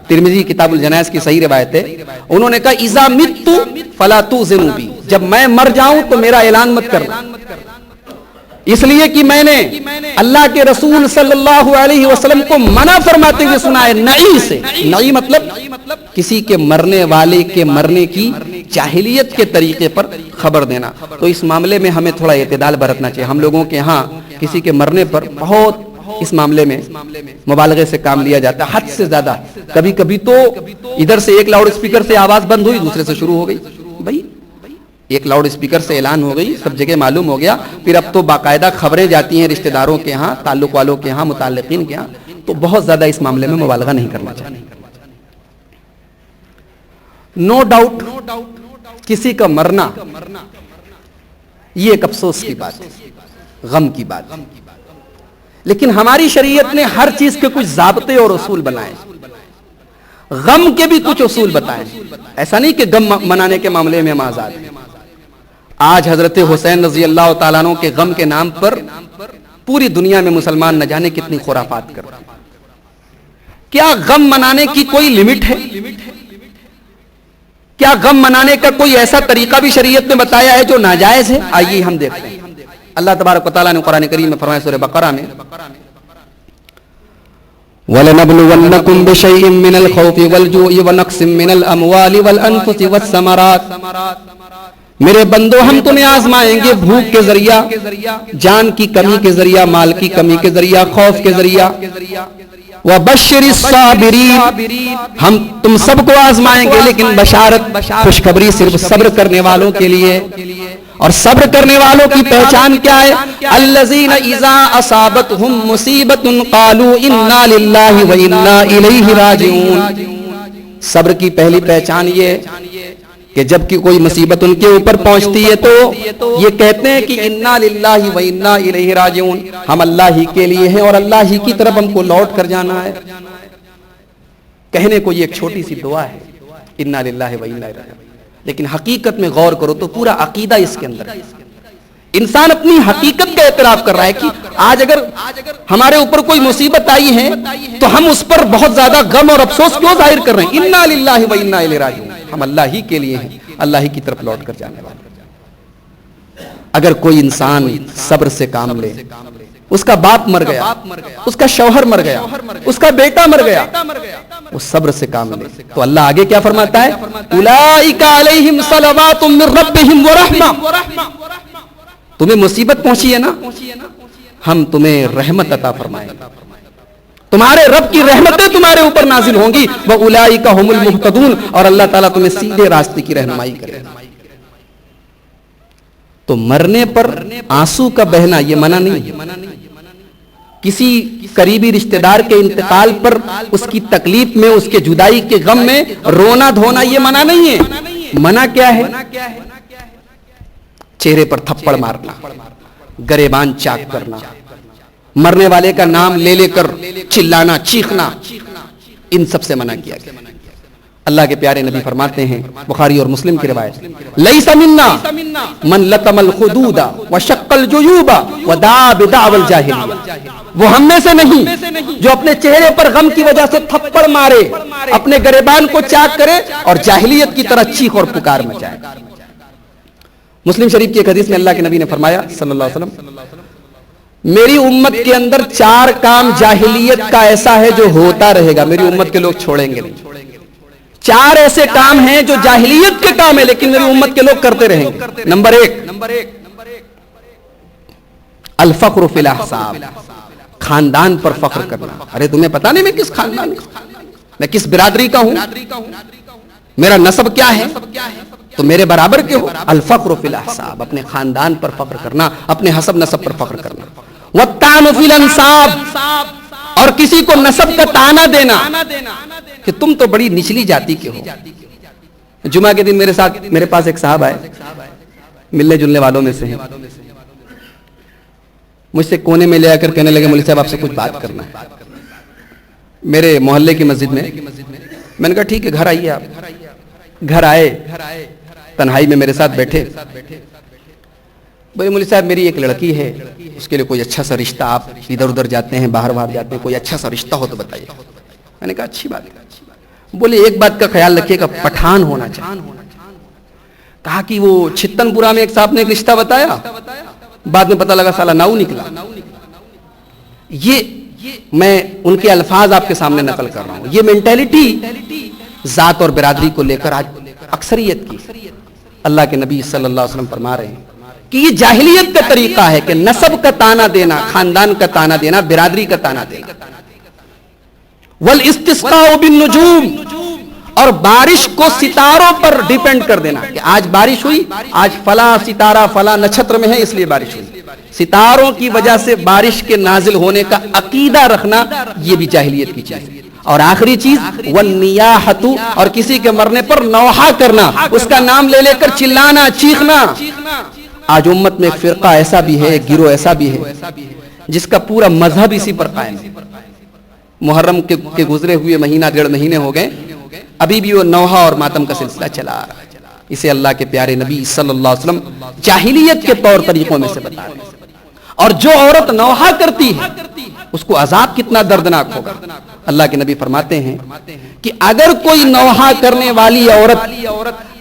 S2: ترمذی کتاب الجنائز کی صحیح روایت ہے. انہوں نے کہا اذا مت فلا تؤذنوا بی، جب میں مر جاؤں تو میرا اعلان مت کرنا، اس لیے کہ میں نے اللہ کے رسول صلی اللہ علیہ وسلم کو منع فرماتے ہوئے سنا ہے نعی سے. نعی مطلب کسی کے مرنے والے کے مرنے کی جاہلیت کے طریقے پر خبر دینا. تو اس معاملے میں ہمیں تھوڑا اعتدال برتنا چاہیے. ہم لوگوں کے ہاں کسی کے مرنے پر بہت اس معاملے میں مبالغے سے کام لیا جاتا ہے، حد سے زیادہ. کبھی کبھی تو ادھر سے ایک لاؤڈ اسپیکر سے آواز بند ہوئی، دوسرے سے شروع ہو گئی. بھائی ایک لاؤڈ اسپیکر سے اعلان ہو گئی، سب جگہ معلوم ہو گیا، پھر اب تو باقاعدہ خبریں جاتی ہیں رشتہ داروں کے ہاں، تعلق والوں کے ہاں، متعلقین کے ہاں. تو بہت زیادہ اس معاملے میں مبالغہ نہیں کرنا چاہیے. نو ڈاؤٹ کسی کا مرنا یہ ایک افسوس کی بات ہے، غم کی بات ہے. لیکن ہماری شریعت نے ہر چیز کے کچھ ضابطے اور اصول بنائے، غم کے بھی کچھ اصول بتائے. ایسا نہیں کہ غم منانے کے معاملے میں ہم آزاد ہیں. آج حضرت حسین رضی اللہ تعالیٰ عنہ کے غم کے نام پر پوری دنیا میں مسلمان نہ جانے کتنی خرافات کر رہے ہیں. کیا غم منانے کی کوئی لمٹ ہے؟ کیا غم منانے کا کوئی ایسا طریقہ بھی شریعت میں بتایا ہے جو ناجائز ہے؟ آئیے ہم دیکھتے ہیں. اللہ تبارک و تعالیٰ نے قرآن کریم میں فرمایا سورہ بقرہ میں وَلَنَبْلُوَنَّكُمْ بِشَيْءٍ مِّنَ الْخَوْفِ وَالْجُوعِ وَنَقْصٍ مِّنَ الْأَمْوَالِ وَالْأَنفُسِ وَالثَّمَرَاتِ. میرے بندو ہم تمہیں آزمائیں گے بھوک کے ذریعہ، جان کی کمی کے ذریعہ، مال کی کمی کے ذریعہ، خوف کے ذریعہ۔ وَبَشِّرِ الصَّابِرِينَ، ہم تم سب کو آزمائیں گے لیکن بشارت، خوشخبری صرف صبر کرنے والوں کے لیے۔ اور صبر کرنے والوں کی پہچان کیا ہے؟ الَّذِينَ إِذَا أَصَابَتْهُمْ مُصِيبَةٌ قَالُوا إِنَّا لِلَّهِ وَإِنَّا إِلَيْهِ رَاجِعُونَ۔ صبر کی پہلی پہچان یہ ہے کہ جب کہ کوئی مصیبت ان کے اوپر پہنچتی ہے تو یہ کہتے ہیں کہ انا للہ و انا الیہ راجعون، ہم اللہ ہی کے لیے ہیں اور اللہ ہی کی طرف ہم کو لوٹ کر جانا ہے۔ کہنے کو یہ ایک چھوٹی سی دعا ہے، انا للہ و انا الیہ، لیکن حقیقت میں غور کرو تو پورا عقیدہ اس کے اندر ہے۔ انسان اپنی حقیقت کا اعتراف کر رہا ہے کہ آج اگر ہمارے اوپر کوئی مصیبت آئی ہے تو ہم اس پر بہت زیادہ غم اور افسوس کیوں ظاہر کر رہے ہیں؟ انا للہ و انا الیہ راجعون، ہم اللہ ہی کے لیے ہیں، اللہ ہی کی طرف لوٹ کر جانے والے۔ اگر کوئی انسان صبر سے کام لے، اس کا باپ مر گیا، اس کا شوہر مر گیا، اس کا بیٹا مر گیا، وہ صبر سے کام لے تو اللہ آگے کیا فرماتا ہے؟ اولئک علیہم صلوات من ربہم ورحمہ، تمہیں مصیبت پہنچی ہے نا، ہم تمہیں رحمت عطا فرمائیں گے، تمہارے رب کی رحمتیں تمہارے اوپر نازل ہوں گی، وَأُولَئِكَ هُمُ الْمُهْتَدُونَ، اور اللہ تعالیٰ تمہیں سیدھے راستے کی رہنمائی کرے گا۔ تو مرنے پر آنسو کا بہنا یہ منع نہیں، کسی قریبی رشتہ دار کے انتقال پر اس کی تکلیف میں، اس کے جدائی کے غم میں رونا دھونا یہ منع نہیں ہے۔ منع کیا ہے؟ چہرے پر تھپڑ مارنا، گریبان چاک کرنا، مرنے والے کا نام لے لے کر چلانا، چیخنا، ان سب سے منع کیا گیا۔ اللہ کے پیارے نبی فرماتے ہیں، بخاری اور مسلم کی روایت، لیس منا من لطم الخدود وشق الجیوب ودعا بدعوى الجاہلیہ، وہ ہم میں سے نہیں جو اپنے چہرے پر غم کی وجہ سے تھپڑ مارے، اپنے گریبان کو چاک کرے اور جاہلیت کی طرح چیخ اور پکار مچائے۔ مسلم شریف کی ایک حدیث میں اللہ کے نبی نے فرمایا صلی اللہ علیہ وسلم، میری امت کے اندر 4 کام جاہلیت کا ایسا ہے جو ہوتا رہے گا، میری امت کے لوگ چھوڑیں گے نہیں۔ 4 ایسے کام ہیں جو جاہلیت کے کام ہیں لیکن میری امت کے لوگ کرتے رہیں گے۔ نمبر 1 الفخر فی الاحساب، خاندان پر فخر کرنا۔ ارے تمہیں پتا نہیں میں کس خاندان کا، میں کس برادری کا ہوں، میرا نسب کیا ہے، تو میرے برابر کے ہو۔ الفخر فی الاحساب، اپنے خاندان پر فخر کرنا، اپنے حسب نسب پر فخر کرنا۔ والطعن فی الانساب، اور کسی کو نسب کا طعنہ دینا کہ تم تو بڑی نچلی جاتی کے ہو۔ جمعہ کے دن میرے پاس ایک صاحب آئے، ملنے جلنے والوں میں سے ہیں، مجھ سے کونے میں لے آ کر کہنے لگے، مولوی صاحب آپ سے کچھ بات کرنا ہے۔ میرے محلے کی مسجد میں نے کہا ٹھیک ہے گھر آئیے۔ آپ گھر آئے، تنہائی میں میرے ساتھ بیٹھے، بولے مولوی صاحب میری ایک لڑکی ہے، اس کے لیے کوئی اچھا سا رشتہ، آپ ادھر ادھر جاتے ہیں، باہر جاتے ہیں، کوئی اچھا سا رشتہ ہو تو بتائیے۔ میں نے کہا اچھی بات ہے۔ بولے ایک بات کا خیال رکھیے گا، پٹھان ہونا چاہیے۔ کہا کہ وہ چھتن پورا میں ایک صاحب نے ایک رشتہ بتایا، بعد میں پتہ لگا سالا ناؤ نکلا۔ یہ میں ان کے الفاظ آپ کے سامنے نقل کر رہا ہوں۔ یہ مینٹیلٹی ذات اور برادری کو لے کر آج اکثریت کی، اللہ کے نبی صلی اللہ علیہ وسلم فرما رہے ہیں کہ یہ جاہلیت کا طریقہ ہے کہ نسب کا طعنہ دینا، خاندان کا طعنہ دینا، برادری کا طعنہ دینا۔ والاستسقاء بالنجوم، اور بارش کو ستاروں پر ڈیپینڈ کر دینا کہ آج بارش ہوئی، آج فلاں ستارہ فلاں نچھتر میں ہے اس لیے بارش ہوئی، ستاروں کی وجہ سے بارش کے نازل ہونے کا عقیدہ رکھنا، یہ بھی جاہلیت کی چیز ہے۔ اور آخری چیز والنیاحۃ، اور کسی کے مرنے پر نوحہ کرنا، اس کا نام لے لے کر چلانا، چیخنا۔ آج امت میں ایک فرقہ ایسا بھی ہے، ایک گروہ ایسا بھی ہے جس کا پورا مذہب اسی پر قائم ہے۔ محرم کے گزرے ہوئے مہینہ 1.5 مہینے ہو گئے، ابھی بھی وہ نوحہ اور ماتم کا سلسلہ چلا آ رہا ہے۔ اسے اللہ کے پیارے نبی صلی اللہ علیہ وسلم جاہلیت کے طور طریقوں میں سے بتا رہے ہیں۔ اور جو عورت نوحہ کرتی ہے اس کو عذاب کتنا دردناک ہوگا۔ اللہ کے نبی فرماتے ہیں کہ اگر کوئی نوحہ کرنے والی عورت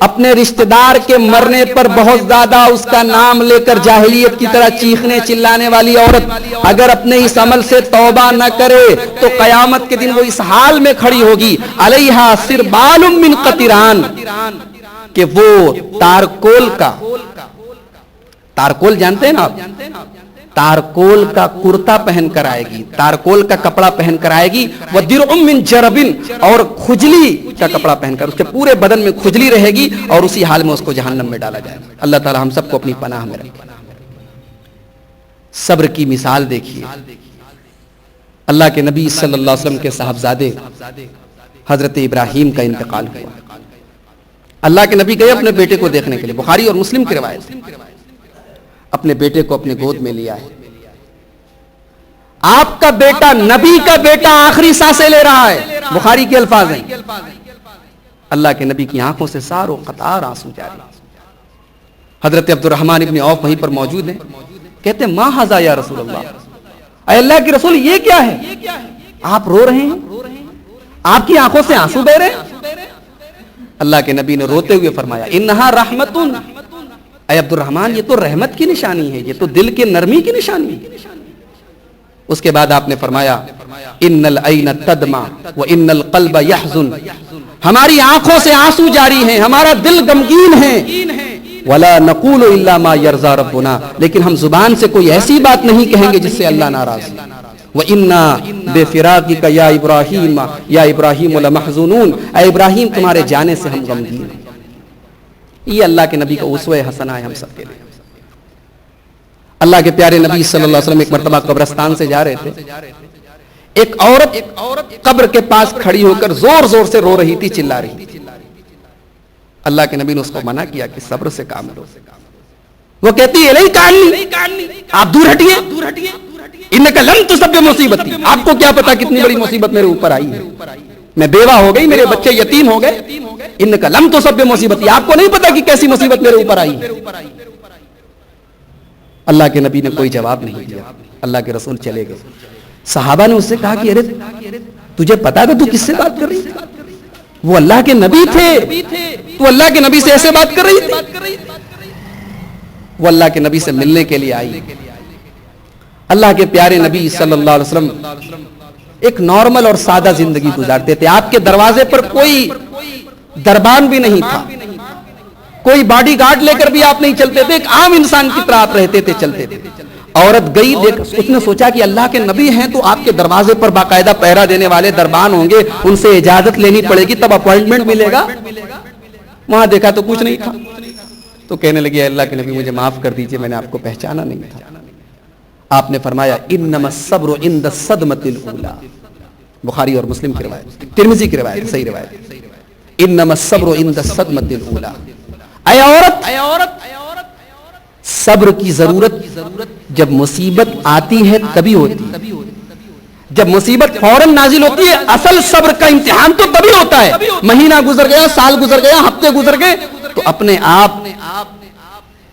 S2: اپنے رشتہ دار کے مرنے پر بہت زیادہ اس کا نام لے کر جاہلیت کی طرح چیخنے چلانے والی عورت اگر اپنے اس عمل سے توبہ نہ کرے تو قیامت کے دن وہ اس حال میں کھڑی ہوگی، علیہا سربال من قطران، کہ وہ تارکول جانتے ہیں نا آپ؟ تارکول کا کرتا پہن کر آئے گی، تارکول کا کپڑا پہن کر آئے گی، وَدِرْعٌ مِّن جَرَبٍ، اور کھجلی کا کپڑا پہن کر، اس کے پورے بدن میں کھجلی رہے گی اور اسی حال میں اس کو جہنم میں ڈالا جائے گا۔ اللہ تعالی ہم سب کو اپنی پناہ میں رکھے۔ صبر کی مثال دیکھیے، اللہ کے نبی صلی اللہ علیہ وسلم کے صاحبزادے حضرت ابراہیم کا انتقال ہوا۔ اللہ کے نبی گئے اپنے بیٹے کو دیکھنے کے لیے، بخاری اور مسلم کی روایت، اپنے بیٹے کو اپنے گود میں لیا ہے۔ آپ کا بیٹا، نبی کا بیٹا آخری سانسیں لے رہا ہے، بخاری کے الفاظ ہیں۔ اللہ کے نبی کی آنکھوں سے ساروں قطار آنسو جاری۔ حضرت عبد الرحمن ابن عوف وہیں پر موجود ہیں، کہتے ہیں ما ھذا یا رسول اللہ، اے اللہ کے رسول یہ کیا ہے؟ آپ رو رہے ہیں، آپ کی آنکھوں سے آنسو بہ رہے ہیں۔ اللہ کے نبی نے روتے ہوئے فرمایا انہا رحمتن، اے عبد الرحمن یہ تو رحمت کی نشانی ہے، یہ تو دل کے نرمی کی نشانی ہے۔ اس کے بعد آپ نے فرمایا ان العین تدمع وان القلب یحزن، ہماری آنکھوں سے آنسو جاری ہیں، ہمارا دل غمگین ہے، ولا نقول الا ما یرضی ربنا، لیکن ہم زبان سے کوئی ایسی بات نہیں کہیں گے جس سے اللہ ناراض ہے۔ وَإِنَّا بِفِرَاقِكَ يَا إِبْرَاهِيمَ يَا إِبْرَاهِيمُ لَمَحْزُونُونَ، اے ابراہیم تمہارے جانے سے ہم غمگین ہیں۔ یہ اللہ کے نبی کا اسوہ حسنہ ہے ہم سب کے لیے۔ اللہ کے پیارے نبی صلی اللہ علیہ وسلم ایک مرتبہ قبرستان سے جا رہے تھے، ایک عورت قبر کے پاس کھڑی ہو کر زور زور سے رو رہی تھی، چلا رہی تھی۔ اللہ کے نبی نے اس کو منع کیا کہ صبر سے کام لو۔ وہ کہتی ہے الیک عنی، آپ دور ہٹیے، انک لن تصب بمصیبتی، آپ کو کیا پتا کتنی بڑی مصیبت میرے اوپر آئی ہے، میں بیوہ ہو گئی، میرے بچے یتیم ہو گئے، انک لن تصب بمصیبتی، آپ کو نہیں پتا کہ کیسی مصیبت میرے اوپر آئی ہے۔ اللہ کے نبی نے کوئی جواب نہیں دیا، اللہ کے رسول چلے گئے۔ صحابہ نے اس سے کہا کہ ارے تجھے پتا تھا تو کس سے بات کر رہی تھی؟ وہ اللہ کے نبی تھے، تو اللہ کے نبی سے ایسے بات کر رہی تھی؟ وہ اللہ کے نبی سے ملنے کے لیے آئی۔ اللہ کے پیارے نبی صلی اللہ علیہ وسلم ایک نارمل اور سادہ زندگی گزارتے تھے۔ آپ کے دروازے پر کوئی دربان بھی نہیں تھا، کوئی باڈی گارڈ لے کر بھی آپ نہیں چلتے تھے، ایک عام انسان کی طرح آپ رہتے تھے، چلتے تھے۔ عورت گئی، دیکھ اس نے سوچا کہ اللہ کے نبی ہیں تو آپ کے دروازے پر باقاعدہ پہرا دینے والے دربان ہوں گے، ان سے اجازت لینی پڑے گی تب اپوائنٹمنٹ ملے گا۔ وہاں دیکھا تو کچھ نہیں تھا، تو کہنے لگی اللہ کے نبی مجھے معاف کر دیجئے، میں نے آپ کو پہچانا نہیں تھا۔ آپ نے فرمایا انما الصبر عند الصدمۃ الاولى، بخاری اور مسلم کی روایت، ترمذی کی روایت، صحیح روایت، انما الصبر عند الصدمۃ الاولى۔ اے عورت، صبر کی ضرورت جب مصیبت آتی ہے تبھی ہوتی ہے، جب مصیبت فوراً نازل ہوتی ہے اصل صبر کا امتحان تو تبھی ہوتا ہے۔ مہینہ گزر گیا، سال گزر گیا، ہفتے گزر گئے تو اپنے آپ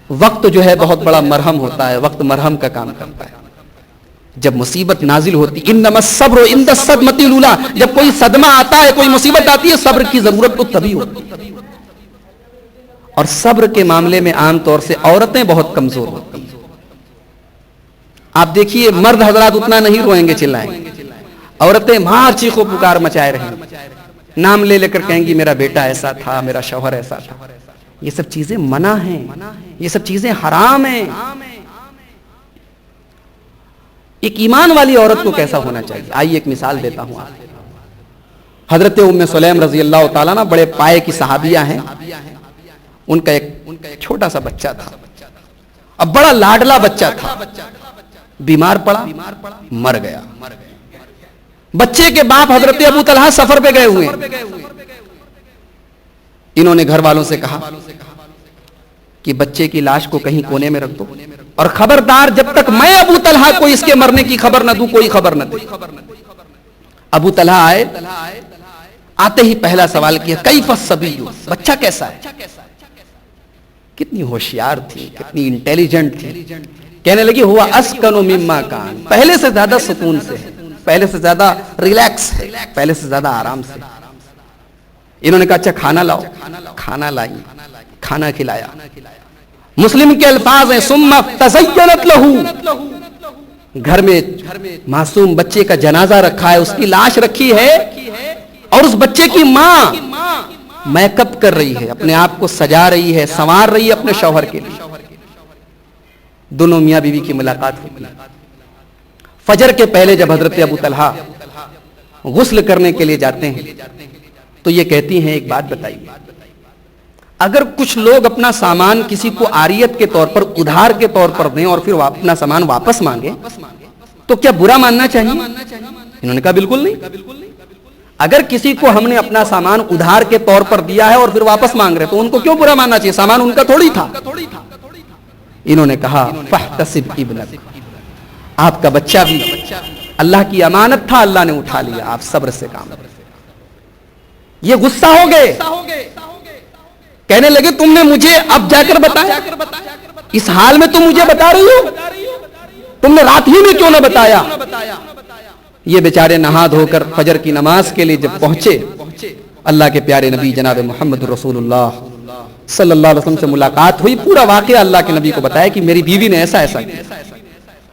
S2: وقت جو ہے بہت بڑا مرہم ہوتا ہے، وقت مرہم کا کام کرتا ہے۔ جب مصیبت نازل ہوتی انما الصبر عند الصدمۃ الاولى، جب کوئی صدمہ آتا ہے، کوئی مصیبت آتی ہے، صبر کی ضرورت تو تبھی ہوتی ہے۔ اور صبر کے معاملے میں عام طور سے عورتیں بہت کمزور ہوتی ہیں۔ آپ دیکھیے مرد حضرات اتنا نہیں روئیں گے، چلائیں گے، عورتیں مار چیخو پکار مچائے رہیں گی، نام لے لے کر کہیں گی میرا بیٹا ایسا تھا، میرا شوہر ایسا تھا۔ یہ سب چیزیں منع ہیں، یہ سب چیزیں حرام ہیں۔ ایک ایمان والی عورت کو کیسا ہونا چاہیے؟ آئیے ایک مثال دیتا ہوں آپ کو۔ حضرت ام سلیم رضی اللہ تعالیٰ نا بڑے پائے کی صحابیہ ہیں، ان کا ایک چھوٹا سا بچہ تھا، اب بڑا لاڈلا بچہ تھا، بیمار پڑا، مر گیا۔ بچے کے باپ حضرت ابو طلحہ سفر پہ گئے ہوئے، انہوں نے گھر والوں سے کہا کہ بچے کی لاش کو کہیں کونے میں رکھ دو، اور خبردار جب تک میں ابو طلحہ کو اس کے مرنے کی خبر نہ دوں کوئی خبر نہ دے۔ ابو طلحہ آئے، آتے ہی پہلا سوال کیا کیف الصبی، بچہ کیسا ہے؟ کتنی ہوشیار تھی، کتنی انٹیلیجنٹ تھی، کہنے لگی ہوا اسکن مما کان، پہلے سے زیادہ سکون سے ہے، پہلے سے زیادہ ریلیکس ہے، پہلے سے زیادہ آرام سے۔ انہوں نے کہا اچھا کھانا لاؤ، کھانا لائی، کھانا کھلایا۔ مسلم کے الفاظ ہیں ثم تزینت لہ، گھر میں معصوم بچے کا جنازہ رکھا ہے، اس کی لاش رکھی ہے، اور اس بچے کی ماں میک اپ کر رہی ہے, اپنے آپ کو سجا رہی ہے, سنوار رہی ہے اپنے شوہر کے لیے. دونوں میاں بیوی کی ملاقات ہوئی. فجر کے پہلے جب حضرت ابو طلحہ غسل کرنے کے لیے جاتے ہیں تو یہ کہتی ہیں ایک بات بتائیے, اگر کچھ لوگ اپنا سامان کسی کو عاریت کے طور پر, ادھار کے طور پر دیں اور پھر اپنا سامان واپس مانگیں تو کیا برا ماننا چاہیے؟ انہوں نے کہا بالکل نہیں. اگر کسی کو ہم نے اپنا سامان ادھار کے طور پر دیا ہے اور پھر واپس مانگ رہے تو ان کو کیوں برا ماننا چاہیے؟ سامان ان کا تھوڑی تھا. انہوں نے کہا فاحتسب ابنک, آپ کا بچہ بھی اللہ کی امانت تھا, اللہ نے اٹھا لیا, آپ صبر سے کام لیں. یہ غصہ ہو گئے, کہنے لگے تم نے مجھے اب جا کر بتایا, اس حال میں تم مجھے بتا رہی ہو, تم نے رات ہی میں کیوں نہ بتایا؟ یہ بیچارے نہا دھو کر فجر کی نماز کے لیے جب پہنچے, اللہ کے پیارے نبی جناب محمد رسول اللہ صلی اللہ علیہ وسلم سے ملاقات ہوئی. پورا واقعہ اللہ کے نبی کو بتایا کہ میری بیوی نے ایسا ایسا کیا.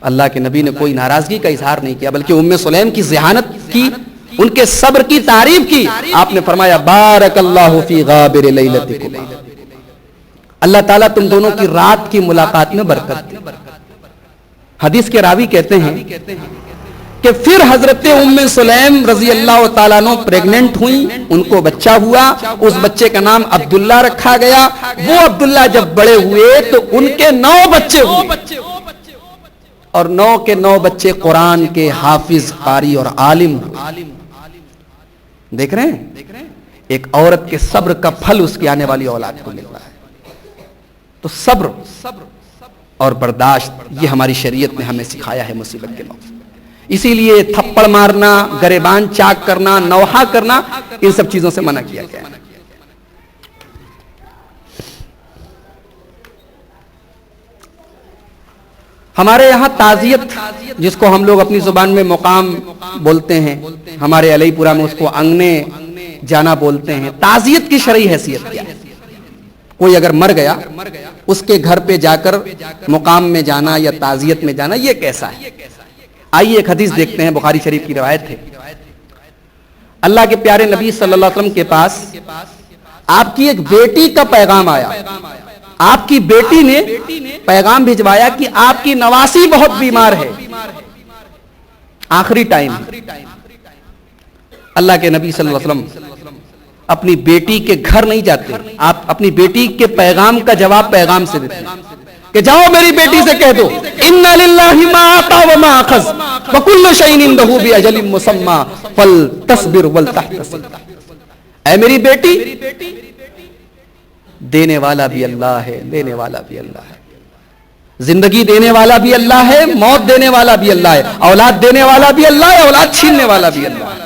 S2: اللہ کے نبی نے کوئی ناراضگی کا اظہار نہیں کیا, بلکہ ام سلیم کی ذہانت کی, ان کے صبر کی تعریف کی. آپ نے فرمایا بارک اللہ فی غابر لیلتکما, اللہ تعالیٰ تم دونوں کی رات کی ملاقات میں برکت دے. حدیث کے راوی کہتے ہیں کہ پھر حضرت ام سلیم رضی اللہ تعالیٰ عنہ پریگننٹ ہوئیں, ان کو بچہ ہوا, اس بچے کا نام عبداللہ رکھا گیا. وہ عبداللہ جب بڑے ہوئے تو ان کے 9 بچے ہوئے, اور 9 کے 9 بچے قرآن کے حافظ, قاری اور عالم. دیکھ رہے ہیں ایک عورت کے صبر کا پھل اس کی آنے والی اولاد کو مل رہا ہے. تو صبر اور برداشت یہ ہماری شریعت نے ہمیں سکھایا ہے مصیبت کے موقع. اسی لیے تھپڑ مارنا, گریبان چاک کرنا, نوحہ کرنا, ان سب چیزوں سے منع کیا گیا ہے. ہمارے یہاں تعزیت, جس کو ہم لوگ اپنی زبان میں مقام بولتے ہیں, ہمارے علی پورہ میں اس کو انگنے جانا بولتے ہیں. تعزیت کی شرعی حیثیت کیا ہے؟ کوئی اگر مر گیا اس کے گھر پہ جا کر مقام میں جانا یا تعزیت میں جانا, یہ کیسا ہے؟ آئیے ایک حدیث دیکھتے ہیں, بخاری شریف کی روایت ہے. اللہ کے پیارے نبی صلی اللہ علیہ وسلم کے پاس آپ کی ایک بیٹی کا پیغام آیا. آپ کی بیٹی نے پیغام بھجوایا کہ آپ کی نواسی بہت بیمار ہے, آخری ٹائم. اللہ کے نبی صلی اللہ علیہ وسلم اپنی بیٹی کے گھر نہیں جاتے, آپ اپنی بیٹی کے پیغام کا جواب پیغام سے دیتے ہیں کہ جاؤ میری بیٹی سے کہہ دو اِنَّ لِلَّهِ مَا آتَى وَمَا أَخَذَ وَكُلُّ شَيْءٍ عِندَهُ بِأَجَلٍ مُّسَمًّى فَلْتَصْبِرْ وَلْتَحْتَسِبْ. اے میری بیٹی, دینے والا بھی اللہ ہے, لینے والا بھی اللہ ہے. زندگی دینے والا بھی اللہ ہے, موت دینے والا بھی اللہ ہے, اولاد دینے والا بھی اللہ ہے, اولاد چھیننے والا بھی اللہ ہے.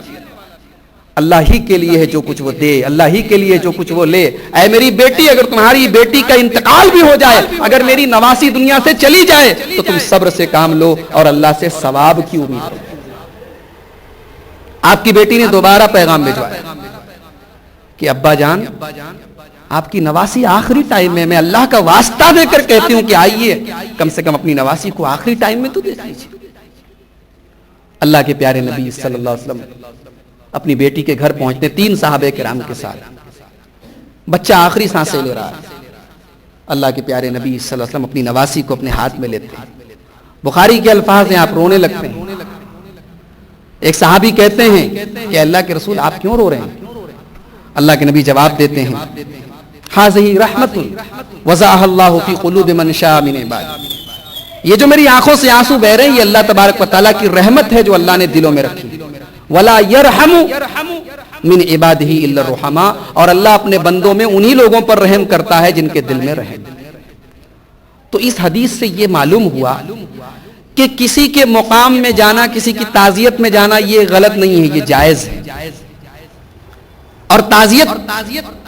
S2: اللہ ہی کے لیے ہے جو کچھ وہ دے, اللہ ہی کے لیے جو کچھ وہ لے. اے میری بیٹی, اگر تمہاری بیٹی کا انتقال بھی ہو جائے, اگر میری نواسی دنیا سے چلی جائے تو تم صبر سے کام لو اور اللہ سے ثواب کی امید کرو. آپ کی بیٹی نے دوبارہ پیغام بھیجوایا کہ ابا جان, آپ کی نواسی آخری ٹائم میں اللہ کا واسطہ دے کر کہتی ہوں کہ آئیے, کم سے کم اپنی نواسی کو آخری ٹائم میں تو دیکھ لیجیے. اللہ کے پیارے نبی صلی اللہ علیہ وسلم اپنی بیٹی کے گھر پہنچتے 3 صحابہ کرام کے ساتھ. بچہ آخری سانسیں لے رہا ہے. اللہ کے پیارے نبی صلی اللہ علیہ وسلم اپنی نواسی کو اپنے ہاتھ میں لیتے ہیں. بخاری کے الفاظ ہیں, آپ رونے لگتے ہیں. ایک صحابی کہتے ہیں کہ اللہ کے رسول آپ کیوں رو رہے ہیں؟ اللہ کے نبی جواب دیتے ہیں حاذہ رحمت وضعها اللہ فی قلوب من شاء من عبادہ. یہ جو میری آنکھوں سے آنسو بہ رہے ہیں, یہ اللہ تبارک و تعالیٰ کی رحمت ہے جو اللہ نے دلوں میں رکھی. ولا يرحم من عباده الا الرحماء, اور اللہ اپنے بندوں میں انہی لوگوں پر رحم کرتا ہے جن کے دل میں رحم. تو اس حدیث سے یہ معلوم ہوا کہ کسی کے مقام میں جانا, کسی کی تعزیت میں جانا یہ غلط نہیں ہے, یہ جائز ہے. اور تعزیت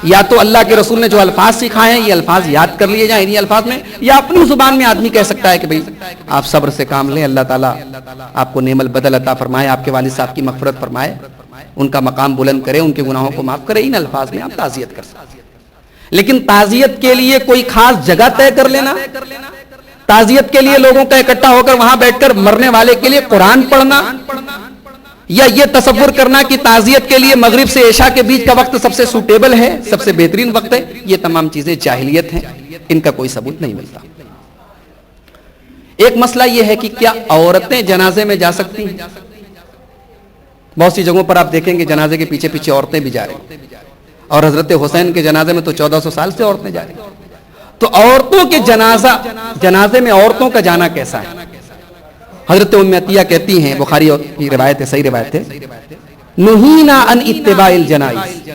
S2: یا تو اللہ کے رسول نے جو الفاظ سکھائے ہیں یہ الفاظ یاد کر لیے جائیں انہی الفاظ میں, یا اپنی زبان میں آدمی کہہ سکتا ہے کہ بھئی آپ صبر سے کام لیں, اللہ تعالیٰ آپ کو نعم البدل عطا فرمائے, آپ کے والد صاحب کی مغفرت فرمائے, ان کا مقام بلند کرے, ان کے گناہوں کو معاف کرے. ان الفاظ میں آپ تعزیت کر سکتے ہیں. لیکن تعزیت کے لیے کوئی خاص جگہ طے کر لینا, تعزیت کے لیے لوگوں کا اکٹھا ہو کر وہاں بیٹھ کر مرنے والے کے لیے قرآن پڑھنا, یا یہ تصور کرنا کہ تعزیت کے لیے مغرب سے عشاء کے بیچ کا وقت سب سے سوٹیبل ہے، سب سے بہترین وقت ہے، یہ تمام چیزیں جاہلیت ہیں، ان کا کوئی ثبوت نہیں ملتا۔ ایک مسئلہ یہ ہے کہ کیا عورتیں جنازے میں جا سکتی ہیں؟ بہت سی جگہوں پر آپ دیکھیں گے جنازے کے پیچھے پیچھے عورتیں بھی جا رہی ہیں، اور حضرت حسین کے جنازے میں تو 1400 سال سے عورتیں جا رہی ہیں۔ تو عورتوں کے جنازے میں عورتوں کا جانا کیسا ہے؟ حضرت ام عطیہ کہتی ہیں، بخاری کی روایت ہے، صحیح روایت ہے، نہینا عن اتباع الجنائز،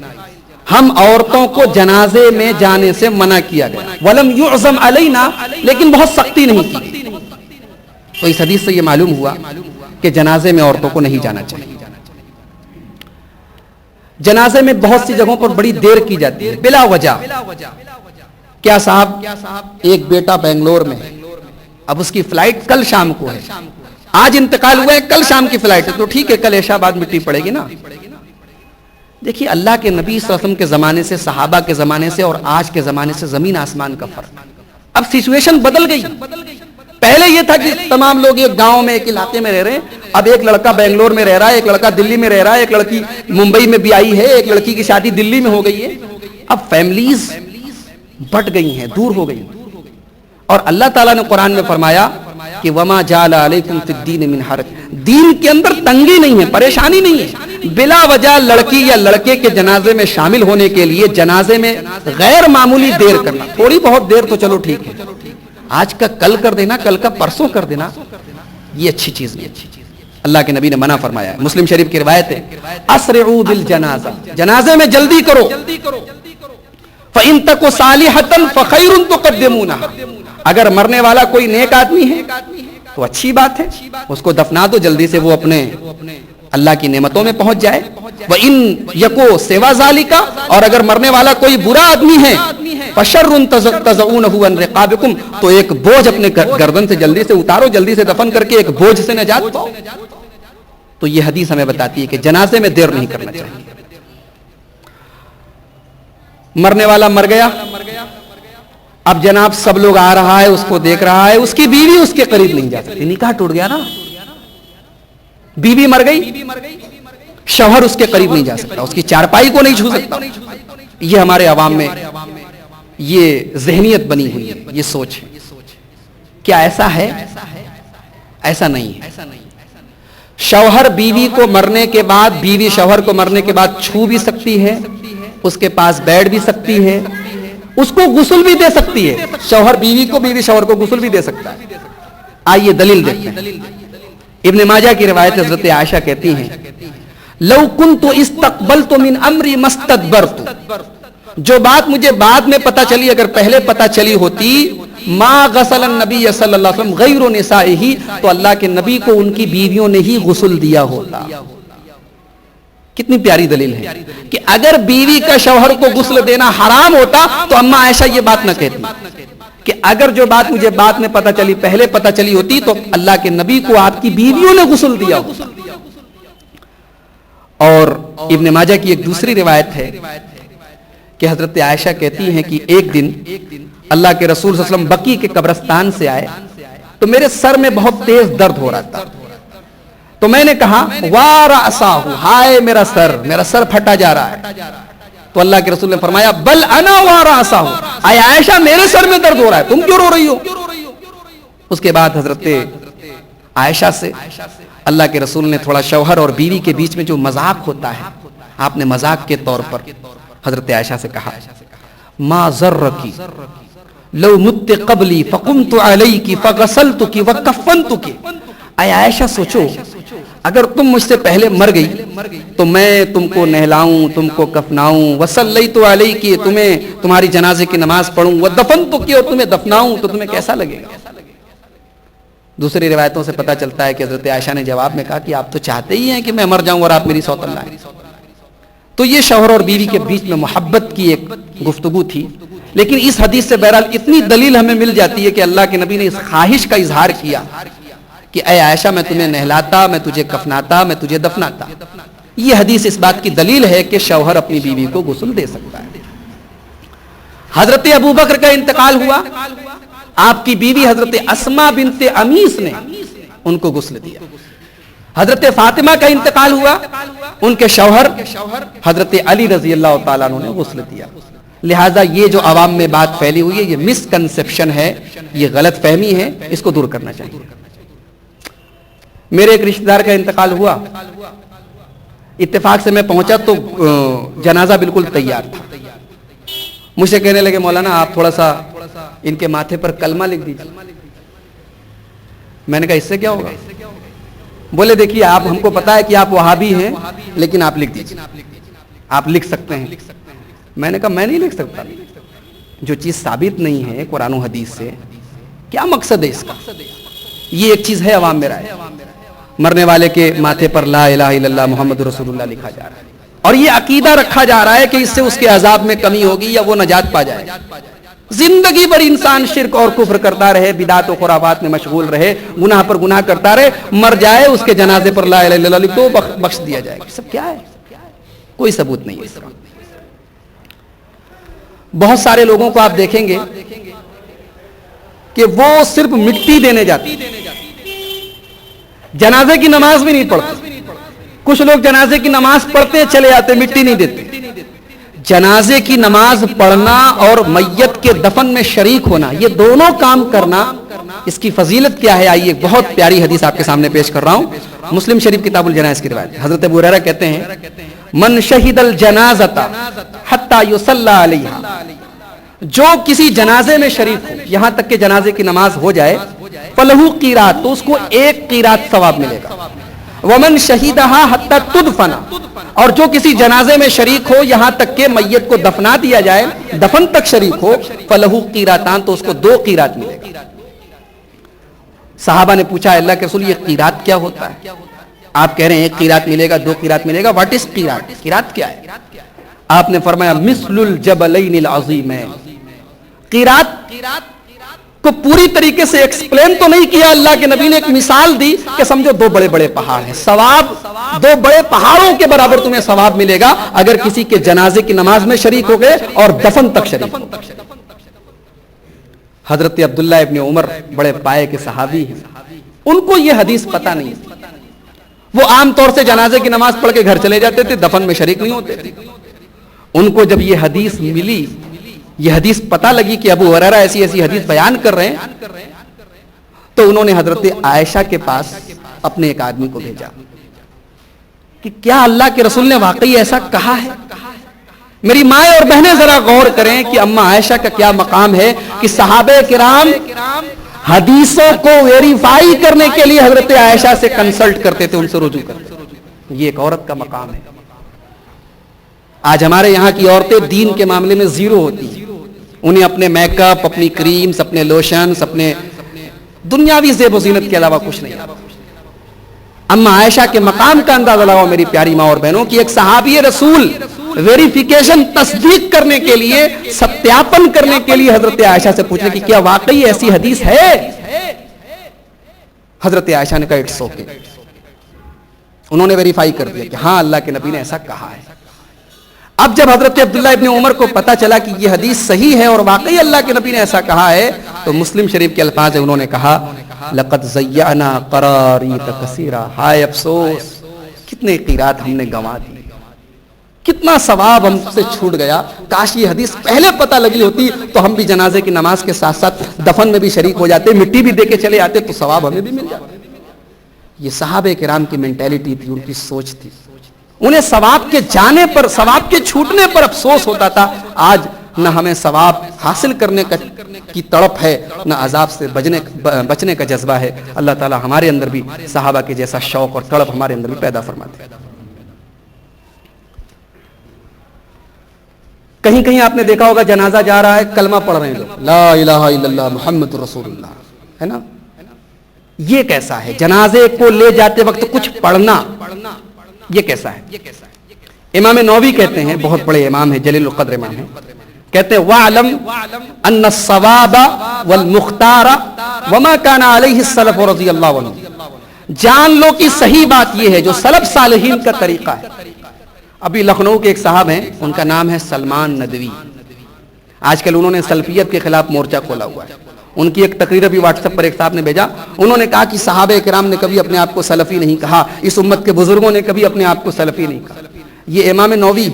S2: ہم عورتوں کو جنازے میں جانے سے منع کیا گیا، ولم یعزم علینا، لیکن بہت سختی نہیں کی۔ تو اس حدیث سے یہ معلوم ہوا کہ جنازے میں عورتوں کو نہیں جانا چاہیے۔ جنازے میں بہت سی جگہوں پر بڑی دیر کی جاتی ہے بلا وجہ۔ کیا صاحب ایک بیٹا بنگلور میں ہے، اب اس کی فلائٹ کل شام کو ہے، آج انتقال ہوا ہے، کل شام کی فلائٹ ہے، تو ٹھیک ہے کل عشاء بعد مٹی پڑے گی نا۔ دیکھیے اللہ کے نبی صلی اللہ علیہ وسلم کے زمانے سے، صحابہ کے زمانے سے اور آج کے زمانے سے زمین آسمان کا فرق۔ اب سچویشن بدل گئی۔ پہلے یہ تھا کہ تمام لوگ ایک گاؤں میں، ایک علاقے میں رہ رہے ہیں، اب ایک لڑکا بنگلور میں رہ رہا ہے، ایک لڑکا دلی میں رہ رہا ہے، ایک لڑکی ممبئی میں بھی آئی ہے، ایک لڑکی کی شادی دلی میں ہو گئی ہے۔ اب فیملیز بٹ گئی ہیں، دور ہو گئی ہیں، اور اللہ تعالیٰ نے قرآن میں فرمایا کہ وما جعل علیکم فی الدین من حرج، دین کے اندر تنگی نہیں ہے، پریشانی نہیں ہے۔ بلا وجہ لڑکی یا لڑکے کے جنازے میں شامل ہونے کے لیے جنازے میں غیر معمولی دیر کرنا، تھوڑی بہت دیر تو چلو ٹھیک ہے، آج کا کل کر دینا، کل کا پرسوں کر دینا، یہ اچھی چیز نہیں۔ اللہ کے نبی نے منع فرمایا ہے۔ مسلم شریف کی روایت ہے، اسرعوا بالجنازہ، جنازے میں جلدی کرو، فَإِن تَكُ صَالِحَةً فَخَيْرٌ تُقَدِّمُونَهَا، اگر مرنے والا کوئی نیک آدمی ہے تو اچھی بات ہے، اس کو دفنا دو جلدی سے، وہ اپنے اللہ کی نعمتوں میں پہنچ جائے۔ وَإِن يَكُ سِوَى ذَلِكَ، اور اگر مرنے والا کوئی برا آدمی ہے، فَشَرٌ تَضَعُونَهُ عَنْ رِقَابِكُمْ، تو ایک بوجھ اپنے گردن سے جلدی سے اتارو، جلدی سے دفن کر کے ایک بوجھ سے نجات پاؤ۔ تو یہ حدیث ہمیں بتاتی ہے کہ جنازے میں دیر نہیں کرنا چاہیے۔ مرنے والا مر گیا، اب جناب سب لوگ آ رہا ہے، اس کو دیکھ رہا ہے، اس کی بیوی اس کے قریب نہیں جا سکتی، نکاح ٹوٹ گیا نا، بیوی مر گئی، شوہر اس کے قریب نہیں جا سکتا، اس کی چارپائی کو نہیں چھو سکتا۔ یہ ہمارے عوام میں یہ ذہنیت بنی ہوئی ہے، یہ سوچ ہے۔ کیا ایسا ہے؟ ایسا نہیں ہے۔ شوہر بیوی کو مرنے کے بعد، بیوی شوہر کو مرنے کے بعد چھو بھی سکتی ہے، اس کے پاس بیٹھ بھی سکتی ہے، اس کو غسل بھی دے سکتی ہے، شوہر بیوی کو، بیوی شوہر کو غسل بھی دے سکتا ہے۔ آئیے دلیل دیکھتے ہیں۔ ابن ماجہ کی روایت حضرت عائشہ کہتی ہیں، لو کنت استقبلت من امری مستدبرت، جو بات مجھے بعد میں پتہ چلی، اگر پہلے پتہ چلی ہوتی، ما غسل النبی صلی اللہ علیہ وسلم غیر نسائہ، تو اللہ کے نبی کو ان کی بیویوں نے ہی غسل دیا ہوتا۔ کتنی پیاری دلیل ہے کہ اگر بیوی کا شوہر کو غسل دینا حرام ہوتا تو اما عائشہ یہ بات نہ کہتی، کہ اگر جو بات مجھے بعد میں پتہ چلی، پہلے پتہ چلی ہوتی تو اللہ کے نبی کو آپ کی بیویوں نے غسل دیا ہوتا۔ اور ابن ماجہ کی ایک دوسری روایت ہے کہ حضرت عائشہ کہتی ہیں کہ ایک دن اللہ کے رسول صلی اللہ علیہ وسلم بقیع کے قبرستان سے آئے تو میرے سر میں بہت تیز درد ہو رہا تھا، تو میں نے کہا وَرَأْسَهُ، ہائے میرا سر پھٹا جا رہا ہے۔ تو اللہ کے رسول نے فرمایا بل انا وَرَأْسَهُ، اے عائشہ میرے سر میں درد ہو رہا ہے، تم کیوں رو رہی ہو؟ اس کے بعد حضرت عائشہ سے اللہ کے رسول نے تھوڑا شوہر اور بیوی کے بیچ میں جو مذاق ہوتا ہے، آپ نے مذاق کے طور پر حضرت عائشہ سے کہا ما ذرکی لو مت قبلی فقمت علیکی فغسلتکی وکفنتکی، اے عائشہ سوچو اگر تم مجھ سے پہلے مر گئی تو میں تم کو نہلاؤں، تم کو کفناؤں، وصلیت علیکی، تمہیں تمہاری جنازے کی نماز پڑھوں، ودفنتکی، اور تمہیں دفناؤں، تو تمہیں کیسا لگے گا؟ دوسری روایتوں سے پتہ چلتا ہے کہ حضرت عائشہ نے جواب میں کہا کہ آپ تو چاہتے ہی ہیں کہ میں مر جاؤں اور آپ میری سوتن لائیں۔ تو یہ شوہر اور بیوی کے بیچ میں محبت کی ایک گفتگو تھی، لیکن اس حدیث سے بہرحال اتنی دلیل ہمیں مل جاتی ہے کہ اللہ کے نبی نے اس خواہش کا اظہار کیا کہ اے عائشہ میں تمہیں نہلاتا، میں تجھے کفناتا، میں تجھے دفناتا۔ یہ حدیث اس بات کی دلیل ہے کہ شوہر اپنی بیوی کو غسل دے سکتا ہے۔ حضرت ابوبکر کا انتقال ہوا، آپ کی بیوی حضرت اسماء بنت امیس نے ان کو غسل دیا۔ حضرت فاطمہ کا انتقال ہوا، ان کے شوہر حضرت علی رضی اللہ تعالیٰ عنہ نے غسل دیا. لہذا یہ جو عوام میں بات پھیلی ہوئی ہے، یہ مس کنسپشن ہے، یہ غلط فہمی ہے، اس کو دور کرنا چاہیے. میرے ایک رشتہ دار کا انتقال ہوا، اتفاق سے میں پہنچا تو جنازہ بالکل تیار تھا. مجھ سے کہنے لگے مولانا آپ تھوڑا سا ان کے ماتھے پر کلمہ لکھ دیجیے. میں نے کہا اس سے کیا ہوگا؟ بولے دیکھیے آپ، ہم کو پتا ہے کہ آپ وہابی ہیں، لیکن آپ لکھ دیجیے، آپ لکھ سکتے ہیں. میں نے کہا میں نہیں لکھ سکتا، جو چیز ثابت نہیں ہے قرآن و حدیث سے، کیا مقصد ہے اس کا؟ یہ ایک چیز ہے عوام میں رائے، مرنے والے کے ماتھے پر لا الہ الا اللہ محمد رسول اللہ لکھا جا رہا ہے، اور یہ عقیدہ رکھا جا رہا ہے کہ اس سے اس کے عذاب میں کمی ہوگی یا وہ نجات پا جائے. زندگی بھر انسان شرک اور کفر کرتا رہے، بدعات و خرافات میں مشغول رہے، گناہ پر گناہ کرتا رہے، مر جائے اس کے جنازے پر لا الہ الا اللہ لکھ دو، بخش دیا جائے گا. سب کیا ہے؟ کوئی ثبوت نہیں ہے اس کا. بہت سارے لوگوں کو آپ دیکھیں گے کہ وہ صرف مٹی دینے جاتے ہیں، جنازے کی نماز بھی نہیں پڑھتے. کچھ لوگ جنازے کی نماز پڑھتے چلے جاتے، مٹی نہیں دیتے. جنازے کی نماز پڑھنا اور میت کے دفن میں شریک ہونا، یہ دونوں کام کرنا، اس کی فضیلت کیا ہے؟ آئیے بہت پیاری حدیث آپ کے سامنے پیش کر رہا ہوں. مسلم شریف کتاب الجنائز کی روایت، حضرت ابو ہریرہ کہتے ہیں من شہد الجنازۃ حتی یصلی علیہا، جو کسی جنازے میں شریک ہو یہاں تک کہ جنازے کی نماز ہو جائے، فلہ قیرات، تو اس کو 1 قیرات ثواب ملے گا. ومن شہیدہا حتی تدفن، اور جو کسی جنازے میں شریک ہو یہاں تک کہ میت کو دفنا دیا جائے، دفن تک شریک ہو، فلہ قیراتان، تو اس کو 2 قیرات ملے گا. صحابہ نے پوچھا اللہ کے رسول یہ قیرات کیا ہوتا ہے؟ آپ کہہ رہے ہیں 1 قیرات ملے گا، 2 قیرات ملے گا، واٹ از قیرات؟ قیرات کیا ہے؟ آپ نے فرمایا مثل الجبلین العظیمین. قیرات کو پوری طریقے سے ایکسپلین تو نہیں کیا اللہ کے نبی نے، ایک مثال دی کہ سمجھو 2 بڑے بڑے پہاڑ ہیں، ثواب 2 بڑے پہاڑوں کے برابر تمہیں ثواب ملے گا اگر کسی کے جنازے کی نماز میں شریک ہو گئے اور دفن تک شریک ہو. حضرت عبداللہ ابن عمر بڑے پائے کے صحابی ہیں، ان کو یہ حدیث پتہ نہیں تھی. وہ عام طور سے جنازے کی نماز پڑھ کے گھر چلے جاتے تھے، دفن میں شریک نہیں ہوتے تھے. ان کو جب یہ حدیث ملی، یہ حدیث پتہ لگی کہ ابو ہریرہ ایسی ایسی حدیث بیان کر رہے ہیں، تو انہوں نے حضرت عائشہ کے پاس اپنے ایک آدمی کو بھیجا کہ کیا اللہ کے رسول نے واقعی ایسا کہا ہے؟ میری مائیں اور بہنیں ذرا غور کریں کہ اماں عائشہ کا کیا مقام ہے کہ صحابہ کرام حدیثوں کو ویریفائی کرنے کے لیے حضرت عائشہ سے کنسلٹ کرتے تھے، ان سے رجوع کرتے تھے. یہ ایک عورت کا مقام ہے. آج ہمارے یہاں کی عورتیں دین کے معاملے میں زیرو ہوتی ہیں. انہیں اپنے میک اپ، اپنی کریمز، اپنے لوشنز، اپنے دنیاوی زیب و زینت کے علاوہ کچھ نہیں. اما عائشہ کے مقام کا اندازہ لگاؤ میری پیاری ماں اور بہنوں کی ایک صحابی رسول ویریفیکیشن، تصدیق کرنے کے لیے، ستیاپن کرنے کے لیے حضرت عائشہ سے پوچھنے کی کیا واقعی ایسی حدیث ہے؟ حضرت عائشہ نے کہا اٹس اوکے. انہوں نے ویریفائی کر دیا کہ ہاں اللہ کے نبی نے ایسا کہا ہے. اب جب حضرت عبداللہ ابن عمر کو پتا چلا کہ یہ حدیث صحیح ہے اور واقعی اللہ کے نبی نے ایسا کہا ہے، تو مسلم شریف کے الفاظ ہیں، انہوں نے کہا لقد ضیعنا قراریط کثیرا، ہائے افسوس کتنے قیرات ہم نے گنوا دی، کتنا ثواب ہم سے چھوٹ گیا. کاش یہ حدیث پہلے پتہ لگی ہوتی تو ہم بھی جنازے کی نماز کے ساتھ ساتھ دفن میں بھی شریک ہو جاتے، مٹی بھی دے کے چلے آتے تو ثواب ہمیں بھی مل جاتا. یہ صحابہ کرام کی مینٹیلٹی تھی، ان کی سوچ تھی. انہیں ثواب کے جانے پر، ثواب کے چھوٹنے پر افسوس ہوتا تھا. آج نہ ہمیں ثواب حاصل کرنے کی تڑپ ہے، نہ عذاب سے بچنے کا جذبہ ہے. اللہ تعالی ہمارے اندر بھی صحابہ کے جیسا شوق اور تڑپ ہمارے اندر بھی پیدا فرماتے. کہیں کہیں آپ نے دیکھا ہوگا جنازہ جا رہا ہے، کلمہ پڑھ رہے ہیں لوگ، لا الہ الا اللہ محمد رسول اللہ، ہے نا؟ یہ کیسا ہے؟ جنازے کو لے جاتے وقت کچھ پڑھنا، یہ کیسا ہے؟ امام نووی کہتے ہیں، بہت بڑے امام ہیں، جلیل القدر امام ہیں، کہتے ہیں وَعْلَمْ أَنَّ الصَّوَابَ وَالْمُخْتَارَ وَمَا كَانَ عَلَيْهِ السَّلَفُ رضی اللہ عنہ. جان لو کہ صحیح بات یہ ہے جو سلف صالحین کا طریقہ ہے. ابھی لکھنؤ کے ایک صاحب ہیں، ان کا نام ہے سلمان ندوی. آج کل انہوں نے سلفیت کے خلاف مورچہ کھولا ہوا ہے. ان کی ایک تقریر بھی واٹس ایپ پر ایک صاحب نے بھیجا. انہوں نے کہا کہ صحابہ کرام نے کبھی اپنے آپ کو سلفی نہیں کہا, اس امت کے بزرگوں نے کبھی اپنے آپ کو سلفی نہیں کہا. یہ امام نووی,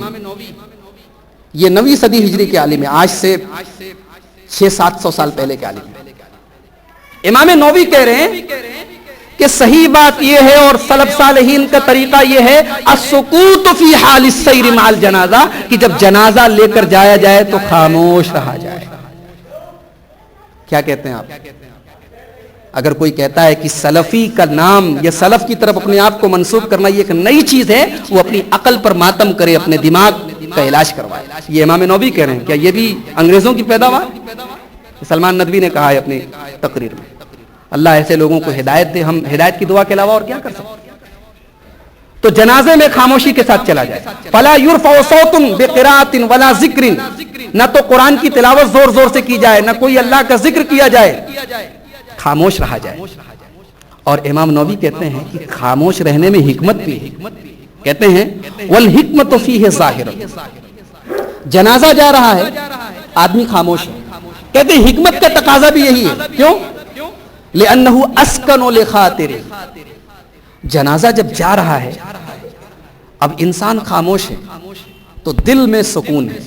S2: یہ 9ویں صدی ہجری کے عالم ہیں, آج سے 600-700 سال پہلے کے عالم ہیں. امام نووی کہہ رہے ہیں کہ صحیح بات یہ ہے اور سلف صالحین کا طریقہ یہ ہے السکوت فی حال السیر مع الجنازہ, کہ جب جنازہ لے کر جایا جائے تو خاموش رہا جائے. کیا کہتے ہیں آپ؟ اگر کوئی کہتا ہے کہ سلفی کا نام یا سلف کی طرف اپنے آپ کو منسوب کرنا یہ ایک نئی چیز ہے, وہ اپنی عقل پر ماتم کرے, اپنے دماغ کا علاج کروائے. یہ امام نووی کہہ رہے ہیں. کیا یہ بھی انگریزوں کی پیداوار؟ سلمان ندوی نے کہا ہے اپنی تقریر میں. اللہ ایسے لوگوں کو ہدایت دے, ہم ہدایت کی دعا کے علاوہ اور کیا کر سکتے ہیں. تو جنازے میں خاموشی کے ساتھ چلا جائے. فلا یرفع صوت بقراءۃ ولا ذکر, نہ تو قرآن کی تلاوت زور زور سے کی جائے, نہ کوئی اللہ کا ذکر کیا جائے, خاموش رہا جائے. اور امام نووی کہتے ہیں کہ خاموش رہنے میں حکمت بھی ہے. کہتے ہیں والحکمت فیہ ظاہر, جنازہ جا رہا ہے آدمی خاموش ہے, کہتے ہیں حکمت کا تقاضا بھی یہی ہے. کیوں؟ لأنہ اسکن لخاطر, جنازہ جب جا رہا ہے اب انسان خاموش ہے تو دل میں سکون ہے.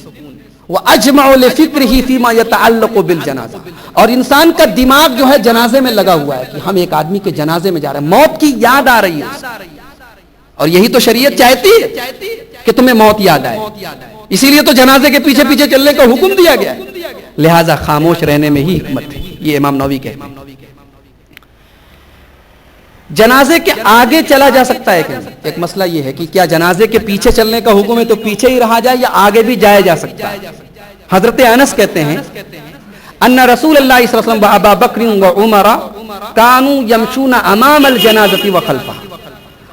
S2: وَأَجْمَعُ لِفِكْرِهِ فِي مَا يَتَعَلَّقُ بِالْجَنَازَةِ, اور انسان کا دماغ جو ہے جنازے میں لگا ہوا ہے کہ ہم ایک آدمی کے جنازے میں جا رہے ہیں, موت کی یاد آ رہی ہے. اور یہی تو شریعت چاہتی ہے کہ تمہیں موت یاد آئے, اسی لیے تو جنازے کے پیچھے پیچھے چلنے کا حکم دیا گیا ہے. لہٰذا خاموش رہنے میں ہی حکمت ہے. یہ امام نووی کہتے ہیں. جنازے کے آگے چلا جا سکتا ہے کہ ایک مسئلہ یہ ہے کہ کیا جنازے کے پیچھے چلنے کا حکم ہے تو پیچھے ہی رہا جائے یا آگے بھی جایا جا سکتا ہے. حضرت انس کہتے ہیں ان رسول اللہ صلی اللہ علیہ وسلم و ابا بکر و عمر کانوا یمشون امام الجنازۃ وخلفہ,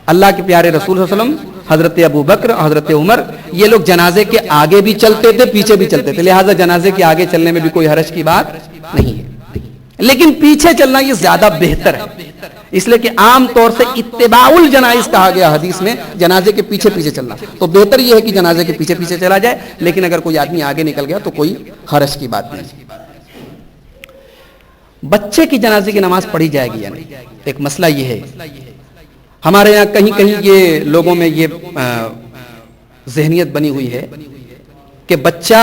S2: اللہ کے پیارے رسول صلی اللہ علیہ وسلم, حضرت ابو بکر, حضرت عمر, یہ لوگ جنازے کے آگے بھی چلتے تھے پیچھے بھی چلتے تھے. لہٰذا جنازے کے آگے چلنے میں بھی کوئی حرج کی بات نہیں ہے, لیکن پیچھے چلنا یہ زیادہ بہتر ہے, اس لیے کہ عام طور سے اتباع الجنائز کہا گیا حدیث میں, جنازے کے پیچھے پیچھے چلنا. تو بہتر یہ ہے کہ جنازے کے پیچھے پیچھے چلا جائے, لیکن اگر کوئی آدمی آگے نکل گیا تو کوئی حرج کی بات نہیں. بچے کی جنازے کی نماز پڑھی جائے گی یا نہیں, ایک مسئلہ یہ ہے. ہمارے یہاں کہیں کہیں یہ لوگوں میں یہ ذہنیت بنی ہوئی ہے کہ بچہ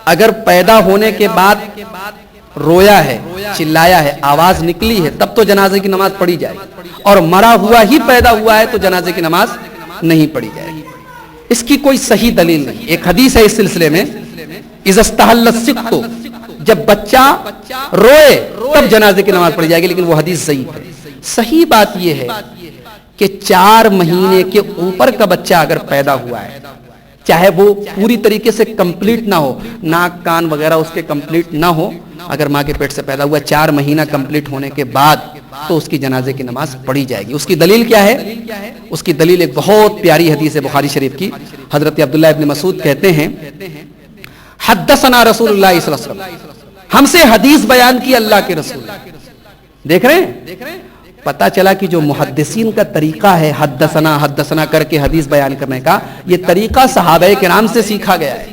S2: اگر پیدا ہونے کے بعد رویا ہے, چلایا ہے, آواز نکلی ہے, تب تو جنازے کی نماز پڑھی جائے, اور مرا ہوا ہی پیدا ہوا ہے تو جنازے کی نماز نہیں پڑھی جائے گی. اس کی کوئی صحیح دلیل نہیں. ایک حدیث ہے اس سلسلے میں, اذا استحل السقط, جب بچہ روئے تب جنازے کی نماز پڑھی جائے گی, لیکن وہ حدیث ضعیف ہے. صحیح بات یہ ہے کہ 4 مہینے کے اوپر کا بچہ اگر پیدا ہوا ہے, چاہے وہ پوری طریقے سے کمپلیٹ نہ ہو, ناک کان وغیرہ اس کے کمپلیٹ نہ ہو, اگر ماں کے پیٹ سے پیدا ہوا 4 مہینہ کمپلیٹ ہونے کے بعد تو اس کی جنازے کی نماز پڑھی جائے گی. اس کی دلیل کیا ہے؟ اس کی دلیل ایک بہت پیاری حدیث ہے بخاری شریف کی. حضرت عبداللہ ابن مسعود کہتے ہیں حدثنا رسول اللہ صلی اللہ علیہ وسلم, ہم سے حدیث بیان کی اللہ کے رسول. دیکھ رہے ہیں, پتا چلا کہ جو محدثین کا طریقہ ہے حدثنا کر کے حدیث بیان کرنے کا, یہ طریقہ صحابہ کرام سے سیکھا گیا ہے.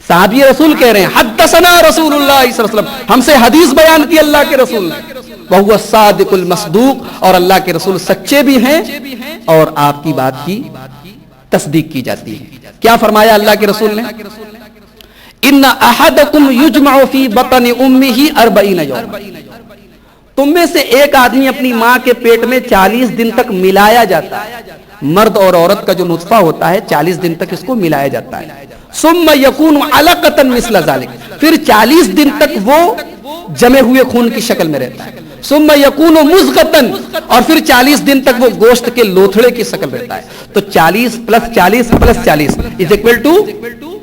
S2: صحابی رسول کہہ رہے ہیں حدثنا رسول اللہ صلی اللہ علیہ وسلم, ہم سے حدیث بیان کی اللہ کے رسول نے. وہو الصادق المصدوق, اور اللہ کے رسول سچے بھی ہیں اور آپ کی بات کی تصدیق کی جاتی ہے. کیا فرمایا اللہ کے رسول نے؟ ان احدکم یجمع فی بطن امہ 40 یوما, تم میں سے ایک آدمی اپنی ماں کے پیٹ میں 40 دن تک ملایا جاتا ہے. مرد اور عورت کا جو نطفہ ہوتا ہے 40 دن تک اس کو ملایا جاتا ہے. ثم یکون علقۃ مثل ذلک, پھر 40 دن تک وہ جمے ہوئے خون کی شکل میں رہتا ہے. ثم یکون مضغۃ, اور پھر 40 دن تک وہ گوشت کے لوتھڑے کی شکل رہتا ہے. تو 40 + 40 + 40 =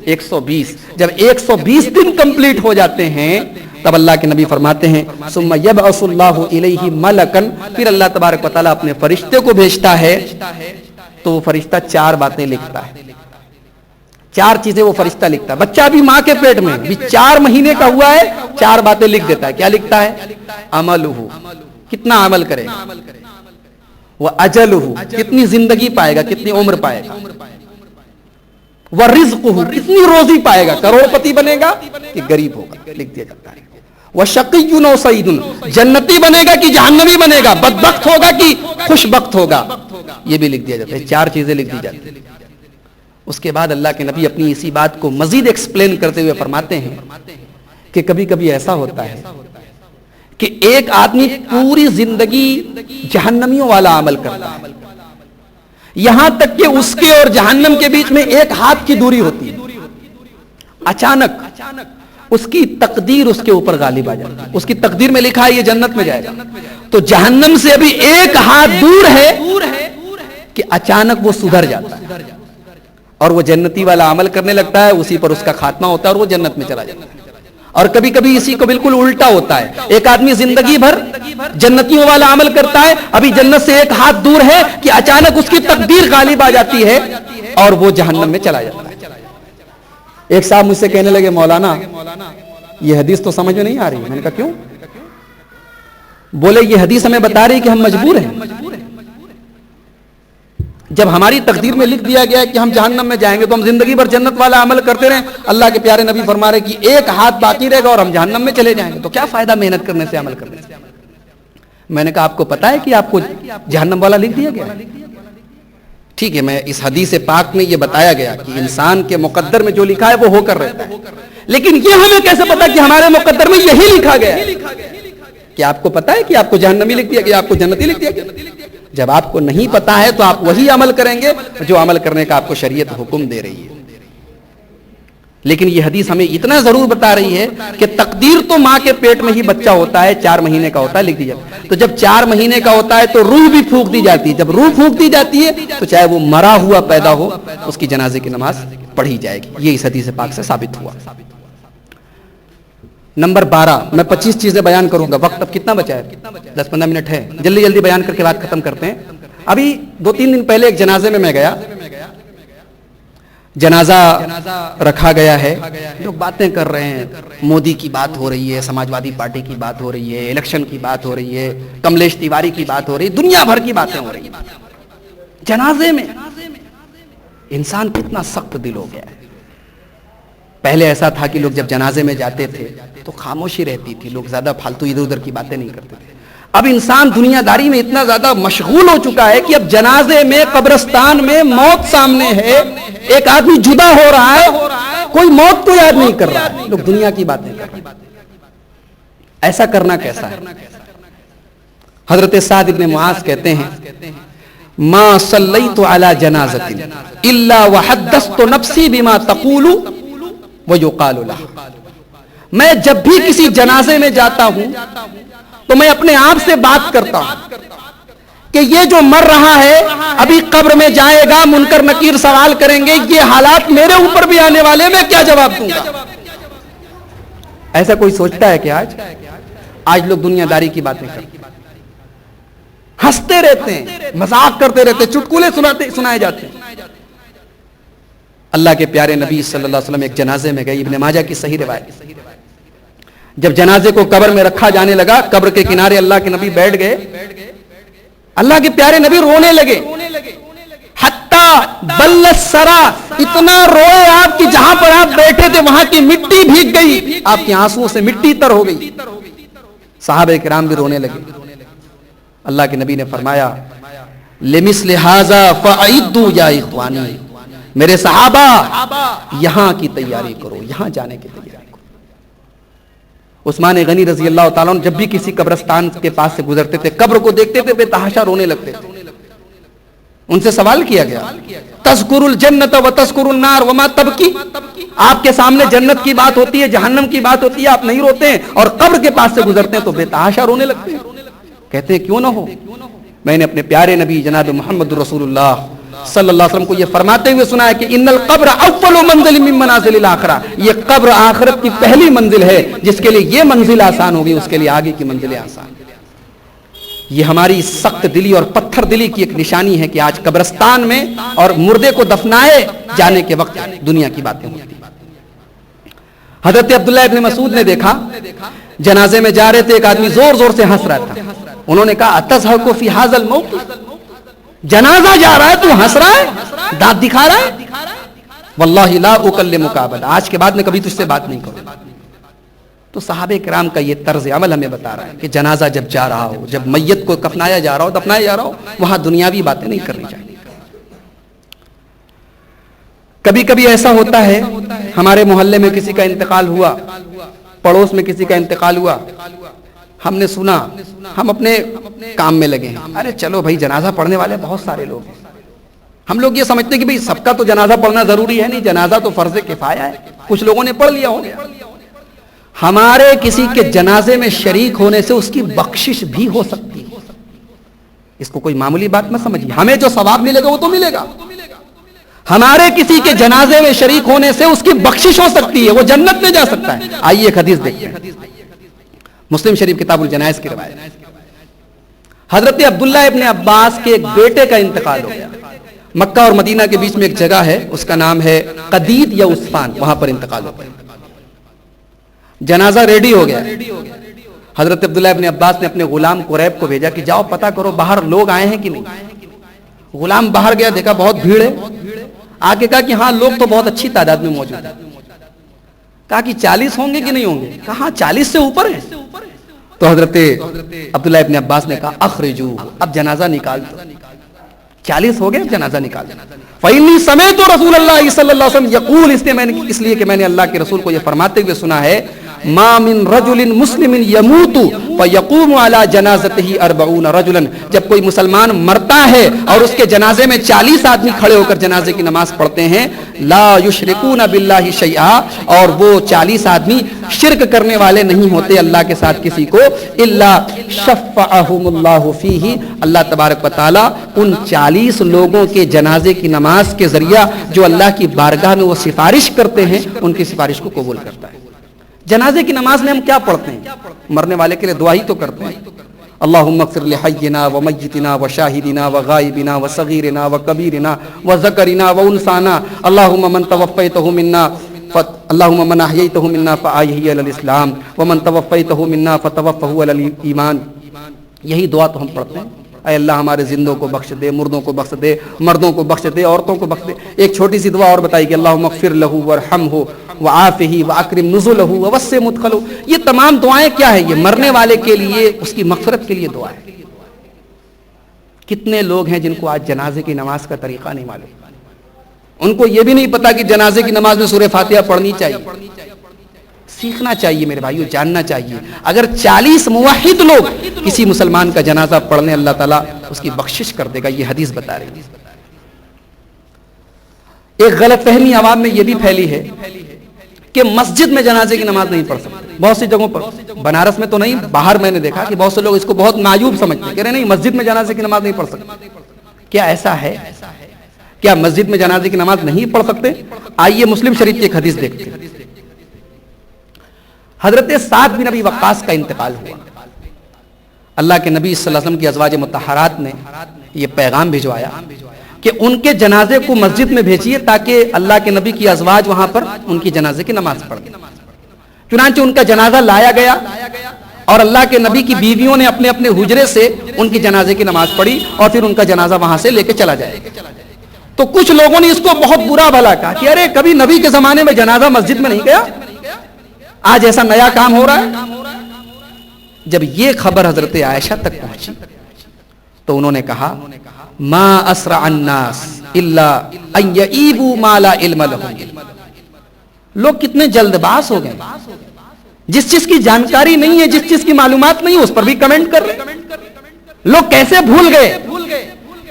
S2: 120. جب 120 دن کمپلیٹ ہو جاتے ہیں تب اللہ کے نبی فرماتے ہیں ثم یبعث اللہ الیہ ملکا, پھر اللہ تبارک و تعالیٰ اپنے فرشتے کو بھیجتا ہے تو وہ فرشتہ 4 باتیں لکھتا ہے. 4 چیزیں وہ فرشتہ لکھتا ہے. بچہ بھی ماں کے پیٹ میں بھی 4 مہینے کا ہوا ہے, 4 باتیں لکھ دیتا ہے. کیا لکھتا ہے؟ عملہ, کتنا عمل کرے گا, وَأَجَلُهُ, کتنی زندگی پائے گا, کتنی عمر پائے گا, وَرِزْقُهُ, کتنی روزی پائے گا, کروڑ پتی بنے گا کہ غریب ہوگا, لکھ دیا جاتا ہے. وشقی و سعید، جنتی بنے گا کہ جہنمی بنے گا، بدبخت ہوگا کہ خوش بخت ہوگا، یہ بھی لکھ دیا جاتا ہے. 4 چیزیں لکھ دی جاتی ہیں. اس کے بعد اللہ کے نبی اپنی اسی بات کو مزید ایکسپلین کرتے ہوئے فرماتے ہیں کہ کبھی کبھی ایسا ہوتا ہے کہ ایک آدمی پوری زندگی جہنمیوں والا عمل کرتا ہے، یہاں تک کہ اس کے اور جہنم کے بیچ میں 1 ہاتھ کی دوری ہوتی ہے. اچانک اس کی تقدیر اس کے اوپر غالب آ جاتی ہے. اس کی تقدیر میں لکھا ہے یہ جنت میں جائے گا، تو جہنم سے ابھی 1 ہاتھ دور ہے کہ اچانک وہ سدھر جاتا ہے اور وہ جنتی والا عمل کرنے لگتا ہے. اسی پر اس کا خاتمہ ہوتا ہے اور وہ جنت میں چلا جاتا ہے. اور کبھی کبھی اسی کو بالکل الٹا ہوتا ہے. ایک آدمی زندگی بھر جنتیوں والا عمل کرتا ہے، ابھی جنت سے 1 ہاتھ دور ہے کہ اچانک اس کی تقدیر غالب آ جاتی ہے اور وہ جہنم میں چلا جاتا ہے. ایک صاحب مجھ سے کہنے لگے مولانا یہ حدیث تو سمجھ میں نہیں آ رہی. میں نے کہا کیوں؟ بولے یہ حدیث ہمیں بتا رہی کہ ہم مجبور ہیں. جب ہماری تقدیر میں لکھ دیا گیا ہے کہ ہم جہنم میں جائیں گے تو ہم زندگی بھر جنت والا عمل کرتے رہیں. اللہ کے پیارے نبی فرما رہے کہ 1 ہاتھ باقی رہے گا اور ہم جہنم میں چلے جائیں گے، تو کیا فائدہ محنت کرنے سے، عمل کرنے سے؟ میں نے کہا آپ کو پتا ہے کہ آپ کو جہنم والا لکھ دیا گیا ہے؟ ٹھیک ہے، میں اس حدیث پاک میں یہ بتایا گیا کہ انسان کے مقدر میں جو لکھا ہے وہ ہو کر رہتا ہے، لیکن یہ ہمیں کیسے پتا کہ ہمارے مقدر میں یہی لکھا گیا ہے؟ کہ آپ کو پتا ہے کہ آپ کو جہنمی لکھ دیا گیا، آپ کو جنتی لکھ دیا گیا؟ جب آپ کو نہیں پتا ہے تو آپ وہی عمل کریں گے جو عمل کرنے کا آپ کو شریعت حکم دے رہی ہے. لیکن یہ حدیث ہمیں اتنا ضرور بتا رہی ہے کہ تقدیر تو ماں کے پیٹ میں ہی بچہ ہوتا ہے، 4 مہینے کا ہوتا ہے، لکھ دیا جاتا ہے. تو جب 4 مہینے کا ہوتا ہے تو روح بھی پھونک دی جاتی ہے. جب روح پھونک دی جاتی ہے تو چاہے وہ مرا ہوا پیدا ہو اس کی جنازے کی نماز پڑھی جائے گی. یہ اس حدیث پاک سے ثابت ہوا. نمبر 12، میں 25 چیزیں بیان کروں گا. وقت اب کتنا بچا ہے؟ 10-15 منٹ ہے. جلدی جلدی بیان کر کے بات ختم کرتے ہیں. ابھی 2-3 دن پہلے ایک جنازے میں گیا. جنازہ رکھا گیا ہے، لوگ باتیں کر رہے ہیں، مودی کی بات ہو رہی ہے، سماجوادی پارٹی کی بات ہو رہی ہے، الیکشن کی بات ہو رہی ہے، کملیش تیواری کی بات ہو رہی ہے، دنیا بھر کی باتیں ہو رہی ہیں. جنازے میں انسان کتنا سخت دل ہو گیا ہے. پہلے ایسا تھا کہ لوگ جب جنازے میں جاتے تھے تو خاموشی رہتی تھی، لوگ زیادہ فالتو ادھر ادھر کی باتیں نہیں کرتے تھے. اب انسان دنیا داری میں اتنا زیادہ مشغول ہو چکا ہے کہ اب جنازے میں، قبرستان میں موت سامنے ہے، ایک آدمی جدا ہو رہا ہے، کوئی موت کو یاد نہیں کر رہا ہے، لوگ دنیا کی باتیں کر رہے ہیں. ایسا کرنا کیسا ہے؟ حضرت سعد ابن معاذ کہتے ہیں ما صلیت علی جنازۃ الا وحدثت نفسی بما تقول ویقال لها. میں جب بھی کسی جنازے میں جاتا ہوں تو میں اپنے آپ سے بات کرتا ہوں کہ یہ جو مر رہا ہے ابھی قبر میں جائے گا، منکر نکیر سوال کریں گے، یہ حالات میرے اوپر بھی آنے والے، میں کیا جواب دوں گا؟ ایسا کوئی سوچتا ہے کہ آج لوگ دنیا داری کی باتیں کرتے ہیں، ہنستے رہتے ہیں، مذاق کرتے رہتے ہیں، چٹکلے سنائے جاتے ہیں. اللہ کے پیارے نبی صلی اللہ علیہ وسلم ایک جنازے میں گئے، ابن ماجہ کی صحیح روایت. جب جنازے کو قبر میں رکھا جانے لگا، قبر کے کنارے اللہ کے نبی بیٹھ گئے. اللہ کے پیارے نبی رونے لگے، حتی بل السرا، اتنا روئے آپ کہ جہاں پر آپ بیٹھے تھے وہاں کی مٹی بھیگ گئی، آپ کی آنسوؤں سے مٹی تر ہو گئی. صحابہ کرام بھی رونے لگے. اللہ کے نبی نے فرمایا لمثل ھذا فاعدوا یا اخوانی، میرے صحابہ یہاں کی تیاری کرو، یہاں جانے کی تیاری کرو. عثمان غنی رضی اللہ تعالیٰ عنہ جب بھی کسی قبرستان کے پاس سے گزرتے تھے، قبر کو دیکھتے تھے، بے تحاشا رونے لگتے تھے. ان سے سوال کیا گیا تذکر الجنت و تذکر النار وما تبکی، آپ کے سامنے جنت کی بات ہوتی ہے، جہنم کی بات ہوتی ہے، آپ نہیں روتے ہیں، اور قبر کے پاس سے گزرتے ہیں تو بے تحاشا رونے لگتے ہیں. کہتے ہیں کیوں نہ ہو؟ میں نے اپنے پیارے نبی جناب محمد رسول اللہ صلی اللہ علیہ وسلم کو یہ فرماتے ہوئے سنا ہے کہ ان القبر اول منزل من منازل الاخرہ، یہ قبر آخرت کی پہلی منزل ہے. جس کے لیے یہ منزل آسان ہوگی اس کے لیے آگے کی منزلیں آسان. یہ ہماری سخت دلی اور پتھر دلی کی ایک نشانی ہے کہ آج قبرستان میں اور مردے کو دفنائے جانے کے وقت دنیا کی باتیں ہوتی ہیں. حضرت عبداللہ ابن مسعود نے دیکھا، جنازے میں جا رہے تھے، ایک آدمی زور زور سے ہنس رہا تھا. انہوں نے کہا اتضحک فی ھذا الموقف، جنازہ جا رہا ہے تو ہنس رہا ہے، دانت دکھا رہا ہے. واللہ لا اکلمک ابدا، آج کے بعد میں کبھی تجھ سے بات نہیں کروں. تو صحابہ کرام کا یہ طرز عمل ہمیں بتا رہا ہے کہ جنازہ جب جا رہا ہو، جب میت کو کفنایا جا رہا ہو، دفنایا جا رہا ہو، وہاں دنیاوی باتیں نہیں کرنی چاہیے۔ کبھی کبھی ایسا ہوتا ہے ہمارے محلے میں کسی کا انتقال ہوا، پڑوس میں کسی کا انتقال ہوا، ہم نے سنا، ہم اپنے کام میں لگے ہیں، ارے چلو بھائی جنازہ پڑھنے والے بہت سارے لوگ ہیں، ہم لوگ یہ سمجھتے ہیں کہ بھائی سب کا تو جنازہ پڑھنا ضروری ہے نہیں، جنازہ تو فرض کفایہ ہے، کچھ لوگوں نے پڑھ لیا ہو گیا۔ ہمارے کسی کے جنازے میں شریک ہونے سے اس کی بخشش بھی ہو سکتی ہے، اس کو کوئی معمولی بات مت سمجھیے، ہمیں جو ثواب ملے گا وہ تو ملے گا، ہمارے کسی کے جنازے میں شریک ہونے سے اس کی بخشش ہو سکتی ہے، وہ جنت میں جا سکتا ہے۔ آئیے ایک حدیث دیکھتے ہیں، مسلم شریف کتاب الجنائز کی روایت، حضرت عبداللہ ابن عباس کے ایک بیٹے کا انتقال ہو گیا، مکہ اور مدینہ کے بیچ میں ایک جگہ ہے، اس کا نام ہے قدید یا عصفان، وہاں پر انتقال ہو گیا، جنازہ ریڈی ہو گیا۔ حضرت عبداللہ ابن عباس نے اپنے غلام قریب کو بھیجا کہ جاؤ پتہ کرو باہر لوگ آئے ہیں کہ نہیں۔ غلام باہر گیا، دیکھا بہت بھیڑ ہے، آگے کہا کہ ہاں لوگ تو بہت اچھی تعداد میں موجود ہیں، کہا کہ 40 ہوں گے کہ نہیں ہوں گے، کہا 40 سے اوپر ہے۔ تو حضرت عبداللہ ابن عباس نے کہا اخرجو، اب جنازہ نکال دو، 40 ہو گئے، اب جنازہ نکال دو۔ فإنی سمعت رسول اللہ صلی اللہ علیہ وسلم یقول، اس لیے کہ میں نے اللہ کے رسول کو یہ فرماتے ہوئے سنا ہے، ما من رجل مسلم يموت فيقوم على جنازته 40 رجلا، جب کوئی مسلمان مرتا ہے اور اس کے جنازے میں 40 آدمی کھڑے ہو کر جنازے کی نماز پڑھتے ہیں، لا یشرکون باللہ شیئا، اور وہ 40 آدمی شرک کرنے والے نہیں ہوتے اللہ کے ساتھ کسی کو، الا شفعهم اللہ فیہ، اللہ تبارک و تعالی ان 40 لوگوں کے جنازے کی نماز کے ذریعہ جو اللہ کی بارگاہ میں وہ سفارش کرتے ہیں، ان کی سفارش کو قبول کرتا ہے۔ جنازے کی نماز میں ہم کیا پڑھتے ہیں؟ مرنے والے کے لیے دعا ہی تو کرتے ہیں، اللہم اغفر لحینا ومیتنا وشاہدنا وغائبنا وصغیرنا وکبیرنا وذکرنا وانثانا، اللہم من توفیتہ منا اللہم من احییتہ منا فاحیہ علی الاسلام ومن توفیتہ منا فتوفہ علی الایمان۔ یہی دعا تو ہم پڑھتے ہیں، اے اللہ ہمارے زندوں کو بخش دے، مردوں کو بخش دے، مردوں کو بخش دے، عورتوں کو بخش دے۔ ایک چھوٹی سی دعا اور بتائی کہ اللہم اغفر لہ وارحمہ وعافہ واکرم نزلہ ووسع مدخلہ۔ یہ تمام دعائیں کیا ہیں؟ یہ مرنے والے کے لیے، اس کی مغفرت کے لیے دعا ہے۔ کتنے لوگ ہیں جن کو آج جنازے کی نماز کا طریقہ نہیں معلوم، ان کو یہ بھی نہیں پتا کہ جنازے کی نماز میں سورہ فاتحہ پڑھنی چاہیے۔ سیکھنا چاہیے میرے بھائیو، جاننا چاہیے۔ اگر 40 موحد لوگ کسی مسلمان کا جنازہ پڑھنے، اللہ تعالیٰ اس کی بخشش کر دے گا، یہ حدیث بتا رہی ہے۔ ایک غلط فہمی عوام میں یہ بھی پھیلی ہے کہ مسجد میں جنازے کی نماز نہیں پڑھ سکتے، بہت سی جگہوں پر، بنارس میں تو نہیں، باہر میں نے دیکھا کہ بہت سے لوگ اس کو بہت معیوب سمجھتے ہیں، کہہ رہے نہیں مسجد میں جنازے کی نماز نہیں پڑھ سکتے۔ کیا ایسا ہے؟ کیا مسجد میں جنازے کی نماز نہیں پڑھ سکتے؟ آئیے مسلم شریف کی ایک حدیث دیکھتے ہیں۔ حضرت سعد بن ابی وقاص کا انتقال ہوا، اللہ کے نبی صلی اللہ علیہ وسلم کی ازواج مطہرات نے یہ پیغام بھجوایا کہ ان کے جنازے کو مسجد میں بھیجیے تاکہ اللہ کے نبی کی ازواج وہاں پر ان کی جنازے کی نماز پڑھیں۔ چنانچہ ان کا جنازہ لایا گیا اور اللہ کے نبی کی بیویوں نے اپنے اپنے حجرے سے ان کی جنازے کی نماز پڑھی اور پھر ان کا جنازہ وہاں سے لے کے چلا جائے۔ تو کچھ لوگوں نے اس کو بہت برا بھلا کہا کہ ارے کبھی نبی کے زمانے میں جنازہ مسجد میں نہیں گیا، آج ایسا نیا کام ہو رہا ہے۔ جب یہ خبر حضرت عائشہ تک پہنچی تو انہوں نے کہا ما اسرع الناس الا ان یعیبوا ما لا علم لهم، لوگ کتنے جلد باز ہو گئے، جس چیز کی جانکاری نہیں ہے، جس چیز کی معلومات نہیں ہے اس پر بھی کمنٹ کر رہے۔ لوگ کیسے بھول گئے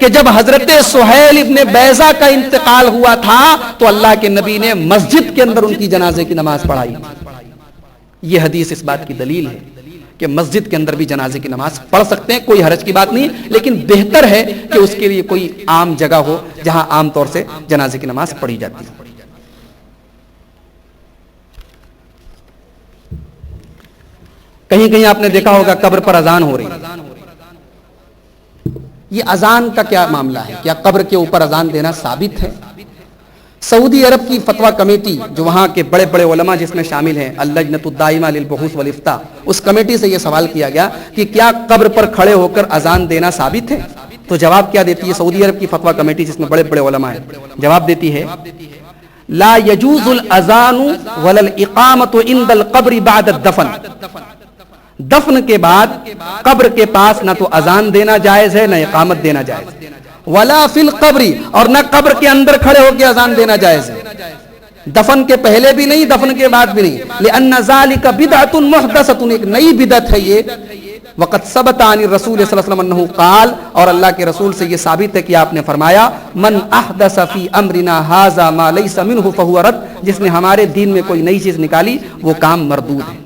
S2: کہ جب حضرت سہیل ابن بیضہ کا انتقال ہوا تھا تو اللہ کے نبی نے مسجد کے اندر ان کی جنازے کی نماز پڑھائی۔ یہ حدیث اس بات کی دلیل ہے کہ مسجد کے اندر بھی جنازے کی نماز پڑھ سکتے ہیں، کوئی حرج کی بات نہیں، لیکن بہتر ہے کہ اس کے لیے کوئی عام جگہ ہو جہاں عام طور سے جنازے کی نماز پڑھی جاتی ہے۔ کہیں کہیں آپ نے دیکھا ہوگا قبر پر اذان ہو رہی ہے، یہ اذان کا کیا معاملہ ہے؟ کیا قبر کے اوپر اذان دینا ثابت ہے؟ سعودی عرب کی فتویٰ کمیٹی جو وہاں کے بڑے بڑے علماء جس میں شامل ہیں، اللجنۃ الدائمہ للبحوث والافتاء، اس کمیٹی سے یہ سوال کیا گیا کہ کیا قبر پر کھڑے ہو کر اذان دینا ثابت ہے؟ تو جواب کیا دیتی ہے سعودی عرب کی فتویٰ کمیٹی جس میں بڑے بڑے علماء ہیں؟ جواب دیتی ہے لا يجوز الاذان ولا الاقامۃ عند القبر بعد الدفن. دفن کے بعد قبر کے پاس نہ تو اذان دینا جائز ہے نہ اقامت دینا جائز ہے. ولا فی القبر، اور نہ قبر کے اندر کھڑے ہو کے اذان دینا جائز ہے. دفن کے پہلے بھی نہیں، دفن کے بعد بھی نہیں. لأن ذلك بدعۃ محدثۃ، ایک نئی بدعت ہے یہ. وقد ثبت عن الرسول صلی اللہ علیہ وسلم انه قال، اور اللہ کے رسول سے یہ ثابت ہے کہ آپ نے فرمایا من احدث فی امرنا هذا ما ليس منه فهو رد، جس نے ہمارے دین میں کوئی نئی چیز نکالی وہ کام مردود ہے.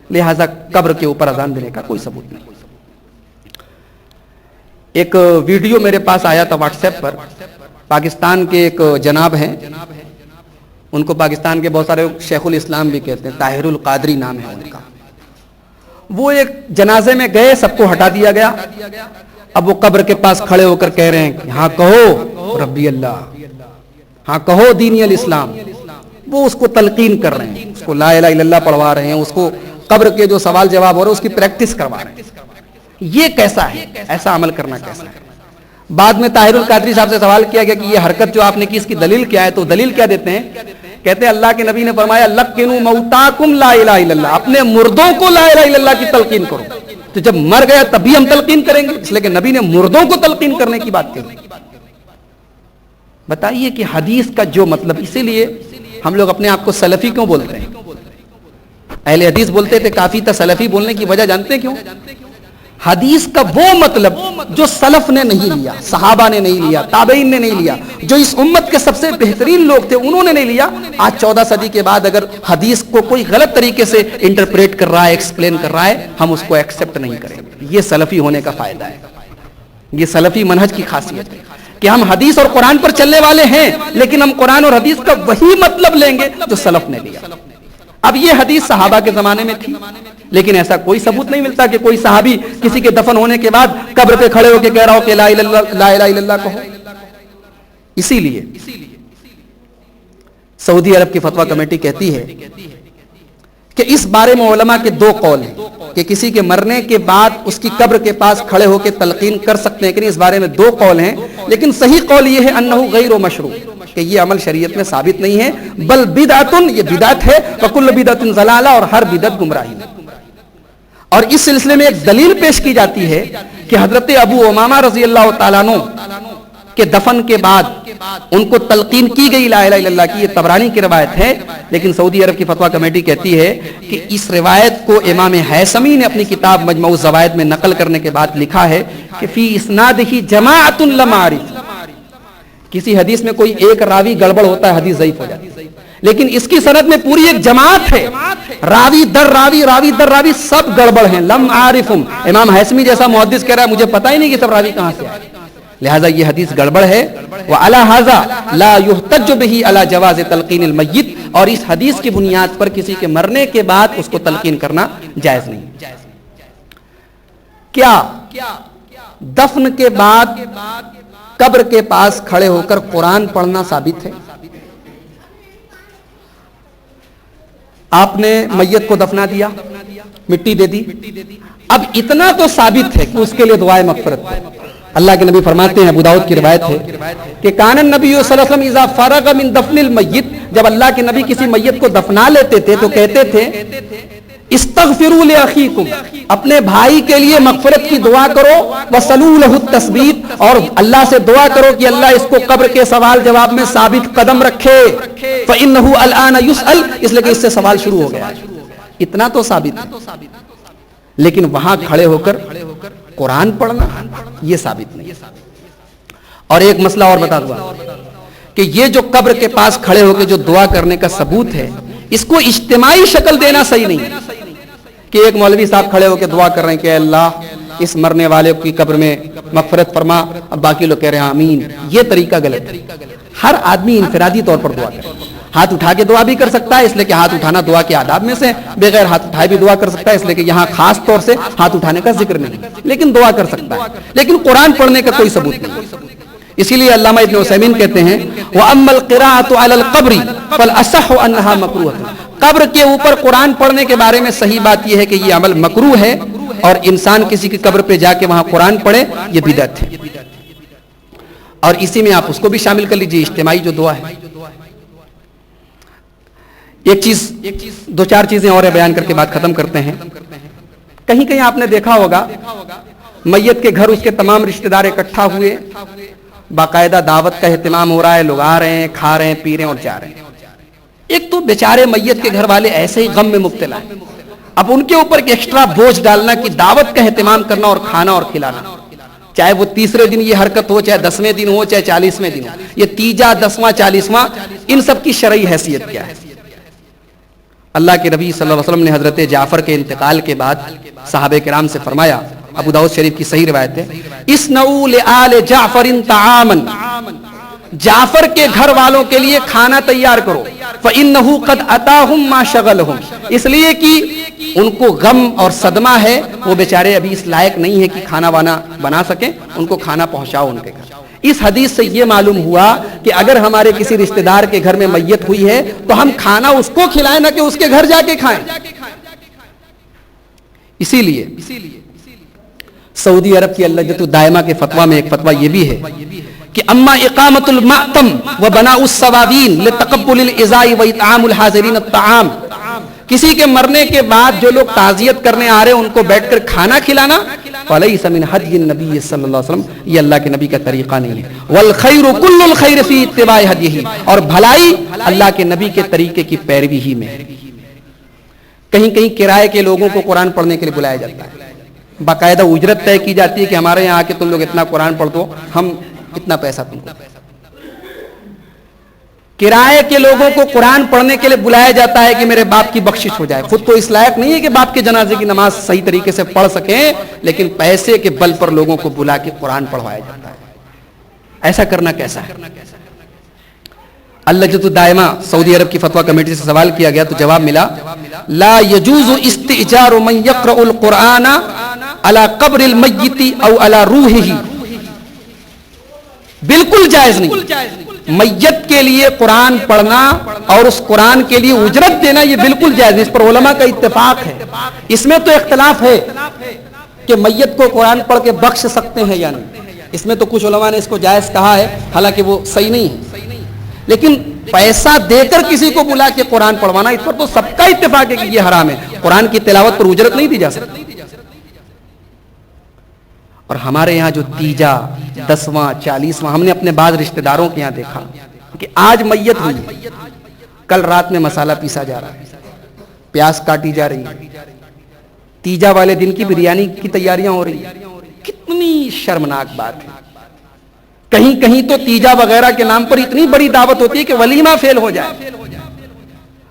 S2: لہذا قبر کے اوپر اذان دینے کا کوئی ثبوت نہیں. ایک ویڈیو میرے پاس آیا تھا واٹس ایپ پر. پاکستان کے ایک جناب ہیں، ان کو پاکستان کے بہت سارے شیخ الاسلام بھی کہتے ہیں، طاہر القادری نام ہے ان کا. وہ ایک جنازے میں گئے، سب کو ہٹا دیا گیا. اب وہ قبر کے پاس کھڑے ہو کر کہہ رہے ہیں کہ ہاں کہو ربی اللہ، ہاں کہو دینی الاسلام. وہ اس کو تلقین کر رہے ہیں، اس کو لا الہ الا اللہ پڑھوا رہے ہیں، اس کو قبر کے جو سوال جواب ہو رہے ہیں اس کی پریکٹس کروا رہے ہیں. یہ کیسا ہے؟ ایسا عمل کرنا کیسا ہے؟ بعد میں طاہر القادری صاحب سے سوال کیا گیا کہ یہ حرکت جو آپ نے کی اس کی دلیل کیا ہے؟ تو دلیل کیا دیتے ہیں؟ کہتے ہیں اللہ کے نبی نے فرمایا لقنوا موتاکم لا الہ الا اللہ، اپنے مردوں کو لا الہ الا اللہ کی تلقین کرو. تو جب مر گیا تبھی ہم تلقین کریں گے، اس لیے کہ نبی نے مردوں کو تلقین کرنے کی بات کہی. بتائیے کہ حدیث کا جو مطلب، اسی لیے ہم لوگ اپنے آپ کو سلفی کیوں بولتے ہیں؟ اہل حدیث بولتے تھے کافی تھا، سلفی بولنے کی وجہ جانتے ہیں کیوں؟ حدیث کا وہ مطلب جو سلف نے نہیں لیا، صحابہ نے نہیں لیا، تابعین نے نہیں لیا، جو اس امت کے سب سے بہترین لوگ تھے انہوں نے نہیں لیا. آج 14 صدی کے بعد اگر حدیث کو کوئی غلط طریقے سے انٹرپریٹ کر رہا ہے، ایکسپلین کر رہا ہے، ہم اس کو ایکسپٹ نہیں کریں گے. یہ سلفی ہونے کا فائدہ ہے، یہ سلفی منہج کی خاصیت ہے کہ ہم حدیث اور قرآن پر چلنے والے ہیں، لیکن ہم قرآن اور حدیث کا وہی مطلب لیں گے جو سلف نے لیا. اب یہ حدیث صحابہ کے زمانے میں تھی، لیکن ایسا کوئی ثبوت نہیں ملتا کہ کوئی صحابی کسی کے دفن ہونے کے بعد قبر پہ کھڑے ہو کے کہہ رہا ہو کہ لا الہ الا اللہ کہو. اسی لیے سعودی عرب کی فتویٰ کمیٹی کہتی ہے کہ اس بارے میں علماء کے 2 قول ہیں کہ کسی کے مرنے کے بعد اس کی قبر کے پاس کھڑے ہو کے تلقین کر سکتے ہیں کہ نہیں. اس بارے میں 2 قول ہیں، لیکن صحیح قول یہ ہے انہ غیر مشروع، کہ یہ عمل شریعت میں ثابت نہیں ہے. بل بدعت، یہ بدعت ہے. وکل بدعت ضلالہ، اور ہر بدعت گمراہی ہے. اور اس سلسلے میں ایک دلیل پیش کی جاتی ہے کہ حضرت ابو امامہ رضی اللہ تعالیٰ عنہ کے دفن کے بعد ان کو تلقین کی گئی لا الہ الا اللہ کی. یہ طبرانی کی روایت ہے، لیکن سعودی عرب کی فتویٰ کمیٹی کہتی ہے کہ اس روایت کو امام حیثمی نے اپنی کتاب مجموع الزوائد میں نقل کرنے کے بعد لکھا ہے کہ فی اسنادہ جماعۃ لم اعرف. کسی حدیث میں کوئی ایک راوی گڑبڑ ہوتا ہے، حدیث ضعیف ہو جاتی ہے، لیکن اس کی سند میں پوری ایک جماعت ہے، راوی در راوی، راوی در راوی، سب گڑبڑ ہیں. لم عارفم، امام حیثمی جیسا محدث کہہ رہا ہے مجھے پتہ ہی نہیں کہ سب راوی کہاں سے آئے. لہذا یہ حدیث گڑبڑ ہے. وعلی ھذا لا یحتج بہ علی جواز تلقین المیت، اور اس حدیث کی بنیاد پر کسی کے مرنے کے بعد اس کو تلقین کرنا جائز نہیں. کیا دفن کے بعد قبر کے پاس کھڑے ہو کر قرآن پڑھنا ثابت ہے؟ آپ نے میت کو دفنا دیا، مٹی دے دی. اب اتنا تو ثابت ہے کہ اس کے لیے دعائے مغفرت. اللہ کے نبی فرماتے ہیں، ابو داؤد کی روایت ہے کہ کان النبی صلی اللہ علیہ وسلم اذا فرغ من دفن المیت، جب اللہ کے نبی کسی میت کو دفنا لیتے تھے تو کہتے تھے استغفروا لاخیکم، اپنے بھائی کے لیے مغفرت کی دعا کرو، وصلوا له التثبیت، اور اللہ سے دعا کرو کہ اللہ اس کو قبر کے سوال جواب میں ثابت قدم رکھے. فانه الان يسأل، اس لیے کہ اس سے سوال شروع ہو گیا. اتنا تو ثابت ہے، لیکن وہاں کھڑے ہو کر قرآن پڑھنا یہ ثابت نہیں. اور ایک مسئلہ اور بتا دوں کہ یہ جو قبر کے پاس کھڑے ہو کے جو دعا کرنے کا ثبوت ہے، اس کو اجتماعی شکل دینا صحیح نہیں کہ ایک مولوی صاحب کھڑے ہو کے دعا کر رہے ہیں کہ اللہ اس مرنے والے کی قبر میں مغفرت فرما، اب باقی لوگ کہہ رہے ہیں آمین. یہ طریقہ غلط ہے. ہر آدمی انفرادی طور پر دعا کرے. ہاتھ اٹھا کے دعا بھی کر سکتا ہے، اس لیے کہ ہاتھ اٹھانا دعا کے آداب میں سے. بغیر ہاتھ اٹھائے بھی دعا کر سکتا ہے، اس لیے کہ یہاں خاص طور سے ہاتھ اٹھانے کا ذکر نہیں، لیکن دعا کر سکتا ہے. لیکن قرآن پڑھنے کا کوئی ثبوت نہیں. اسی لیے علامہ ابن عثیمین کہتے ہیں وَأَمَّا الْقِرَاءَةُ عَلَى الْقَبْرِ فَالْأَصَحُّ أَنَّهَا مَكْرُوهَةٌ، قبر کے اوپر قرآن پڑھنے کے بارے میں صحیح بات یہ ہے کہ یہ عمل مکروہ ہے، اور انسان کسی کی قبر پہ جا کے وہاں قرآن پڑھے یہ بدعت ہے. اور اسی میں آپ اس کو بھی شامل کر لیجئے، اجتماعی جو دعا ہے. ایک چیز دو چار چیزیں اور بیان کر کے بات ختم کرتے ہیں. کہیں کہیں آپ نے دیکھا ہوگا میت کے گھر اس کے تمام رشتہ دار اکٹھا ہوئے, باقاعدہ دعوت کا اہتمام ہو رہا ہے, لوگ آ رہے ہیں, کھا رہے ہیں, پی رہے ہیں اور جا رہے ہیں. ایک تو بیچارے میت کے گھر والے ایسے ہی غم میں مبتلا ہیں, اب ان کے اوپر ایک ایکسٹرا بوجھ ڈالنا کہ دعوت کا اہتمام کرنا اور کھانا اور کھلانا, چاہے وہ تیسرے دن یہ حرکت ہو, چاہے 10ویں دن ہو, چاہے 40ویں دن ہو, یہ تیجا 10واں 40واں, ان سب کی شرعی حیثیت کیا ہے؟ اللہ کے نبی صلی اللہ علیہ وسلم نے حضرت جعفر کے انتقال کے بعد صحابہ کرام سے فرمایا, ابو داؤد شریف کی صحیح روایت ہے, اسنعوا لآل جعفر طعاما, جعفر کے گھر والوں کے لیے کھانا تیار کرو, فإنه قد أتاهم ما شغلهم, اس لیے کہ ان کو غم اور صدمہ ہے, وہ بیچارے ابھی اس لائق نہیں ہے کہ کھانا وانا بنا سکیں, ان کو کھانا پہنچاؤ ان کے گھر. اس حدیث سے یہ معلوم ہوا کہ اگر ہمارے کسی رشتہ دار کے گھر میں میت ہوئی ہے تو ہم کھانا اس کو کھلائیں, نہ کہ اس کے گھر جا کے کھائیں. اسی لیے سعودی عرب کی اللجنۃ الدائمہ کے فتویٰ میں ایک فتویٰ یہ بھی ہے کہ اما اقامت المأتم و بناء الصوابین لتقبل العزاء و اطعام الحاضرین الطعام, کسی کے مرنے کے بعد جو لوگ تعزیت کرنے آ رہے ہیں ان کو بیٹھ کر کھانا کھلانا, فلیس من ہدی النبی صلی اللہ علیہ وسلم, یہ اللہ کے نبی کا طریقہ نہیں ہے. والخیر کل الخیر فی اتباع ہدیہ, اور بھلائی اللہ کے نبی کے طریقے کی پیروی ہی میں. کہیں کہیں کرائے کے لوگوں کو قرآن پڑھنے کے لیے بلایا جاتا ہے, باقاعدہ اجرت طے کی جاتی ہے کہ ہمارے یہاں آ کے تم لوگ اتنا قرآن پڑھ دو, ہم اتنا پیسہ تم کو. کرائے کے لوگوں کو قرآن پڑھنے کے لیے بلایا جاتا ہے کہ میرے باپ کی بخشش ہو جائے, خود تو اس لائق نہیں ہے کہ باپ کے جنازے کی نماز صحیح طریقے سے پڑھ سکیں, لیکن پیسے کے بل پر لوگوں کو بلا کے قرآن پڑھوایا جاتا ہے. ایسا کرنا کیسا ہے؟ اللجنۃ الدائمہ سعودی عرب کی فتویٰ کمیٹی سے سوال کیا گیا تو جواب ملا, لا یجوز استئجار من یقرأ القرآن علی قبر المیت او علی روحہ, بالکل جائز نہیں. میت کے لیے قرآن پڑھنا اور اس قرآن کے لیے اجرت دینا یہ بالکل جائز ہے, اس پر علماء کا اتفاق ہے. اس میں تو اختلاف ہے کہ میت کو قرآن پڑھ کے بخش سکتے ہیں یا نہیں, اس میں تو کچھ علماء نے اس کو جائز کہا ہے, حالانکہ وہ صحیح نہیں ہے. لیکن پیسہ دے کر کسی کو بلا کے قرآن پڑھوانا, اس پر تو سب کا اتفاق ہے کہ یہ حرام ہے. قرآن کی تلاوت پر اجرت نہیں دی جا سکتی. اور ہمارے یہاں جو تیجا 10واں 40واں, ہم نے اپنے بعض رشتہ داروں کے یہاں دیکھا کہ آج میت ہوئی, کل رات میں مسالہ پیسا جا رہا ہے, پیاز کاٹی جا رہی ہے, تیجا والے دن کی بریانی کی تیاریاں ہو رہی ہیں. کتنی شرمناک بات ہے. کہیں کہیں تو تیجا وغیرہ کے نام پر اتنی بڑی دعوت ہوتی ہے کہ ولیمہ فیل ہو جائے.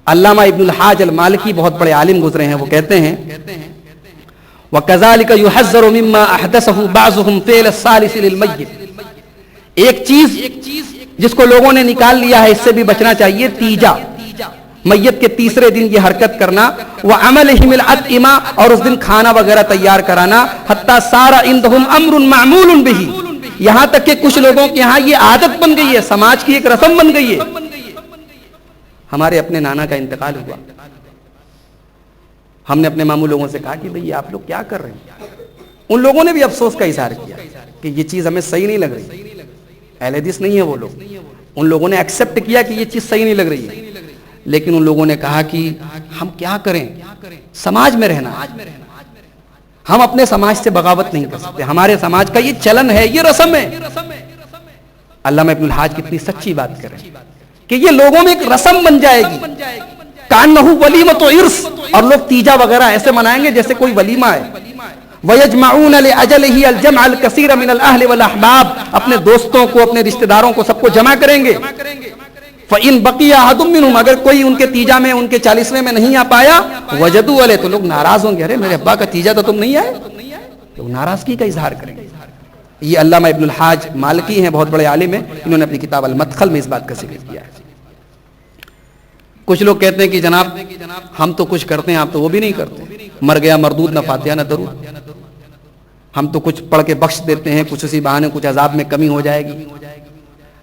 S2: علامہ ابن الحاج المالکی بہت بڑے عالم گزرے ہیں, وہ کہتے ہیں وَكَذَلِكَ يُحَذَّرُ مِمَّا أَحْدَثَهُ بَعْضُهُمْ فِعْلَ الثَّالِثِ لِلْمَيِّتِ, ایک چیز جس کو لوگوں نے نکال لیا ہے, اس سے بھی بچنا چاہیے, تیجا, میت کے تیسرے دن یہ حرکت کرنا, وَعَمَلِهِمِ الْأَطْعِمَةَ, اور اس دن کھانا وغیرہ تیار کرانا, حَتَّى صَارَ عِندَهُمْ أَمْرٌ مَعْمُولٌ بِهِ, یہاں تک کہ کچھ لوگوں کے ہاں یہ عادت بن گئی ہے, سماج کی ایک رسم بن گئی ہے. ہمارے اپنے نانا کا انتقال ہوا, ہم نے اپنے ماموں لوگوں سے کہا کہ بھئی آپ لوگ کیا کر رہے ہیں؟ ان لوگوں نے بھی افسوس کا اظہار کیا کہ یہ چیز ہمیں صحیح نہیں لگ رہی. اہل حدیث نہیں ہے وہ لوگ, ان لوگوں نے ایکسپٹ کیا کہ یہ چیز صحیح نہیں لگ رہی ہے, لیکن ان لوگوں نے کہا کہ ہم کیا کریں, سماج میں رہنا, ہم اپنے سماج سے بغاوت نہیں کر سکتے, ہمارے سماج کا یہ چلن ہے, یہ رسم ہے. علامہ ابن الحاج کتنی سچی بات کریں کہ یہ لوگوں میں ایک رسم بن جائے گی, کانہو ولیمۃ عرس, اور لوگ تیجا وغیرہ ایسے منائیں گے جیسے کوئی ولیمہ ہے. وَيَجْمَعُونَ لِأَجَلِهِ الْجَمْعَ الْكَثِيرَ مِنَ الْأَهْلِ وَالْأَحْبَابِ, اپنے دوستوں کو, اپنے رشتہ داروں کو, سب کو جمع کریں گے. فَإِن بَقِيَ أَحَدٌ مِّنْهُمْ, اگر کوئی ان کے تیجا میں, ان کے 40ویں میں نہیں آ پایا, وَجَدُوا عَلَيْهِ, تو لوگ ناراض ہوں گے, ارے میرے ابا کا تیجا تو تم نہیں آئے, تو ناراضگی کا اظہار کریں گے. یہ علامہ ابن الحاج مالکی ہیں, بہت بڑے عالم ہیں, انہوں نے اپنی کتاب المدخل میں اس بات کا ذکر کیا ہے. کچھ لوگ کہتے ہیں کہ جناب ہم تو کچھ کرتے ہیں, آپ تو وہ بھی نہیں کرتے, مر گیا مردود, نہ فاتحہ نہ درود, ہم تو کچھ پڑھ کے بخش دیتے ہیں, کچھ اسی بہانے کچھ عذاب میں کمی ہو جائے گی.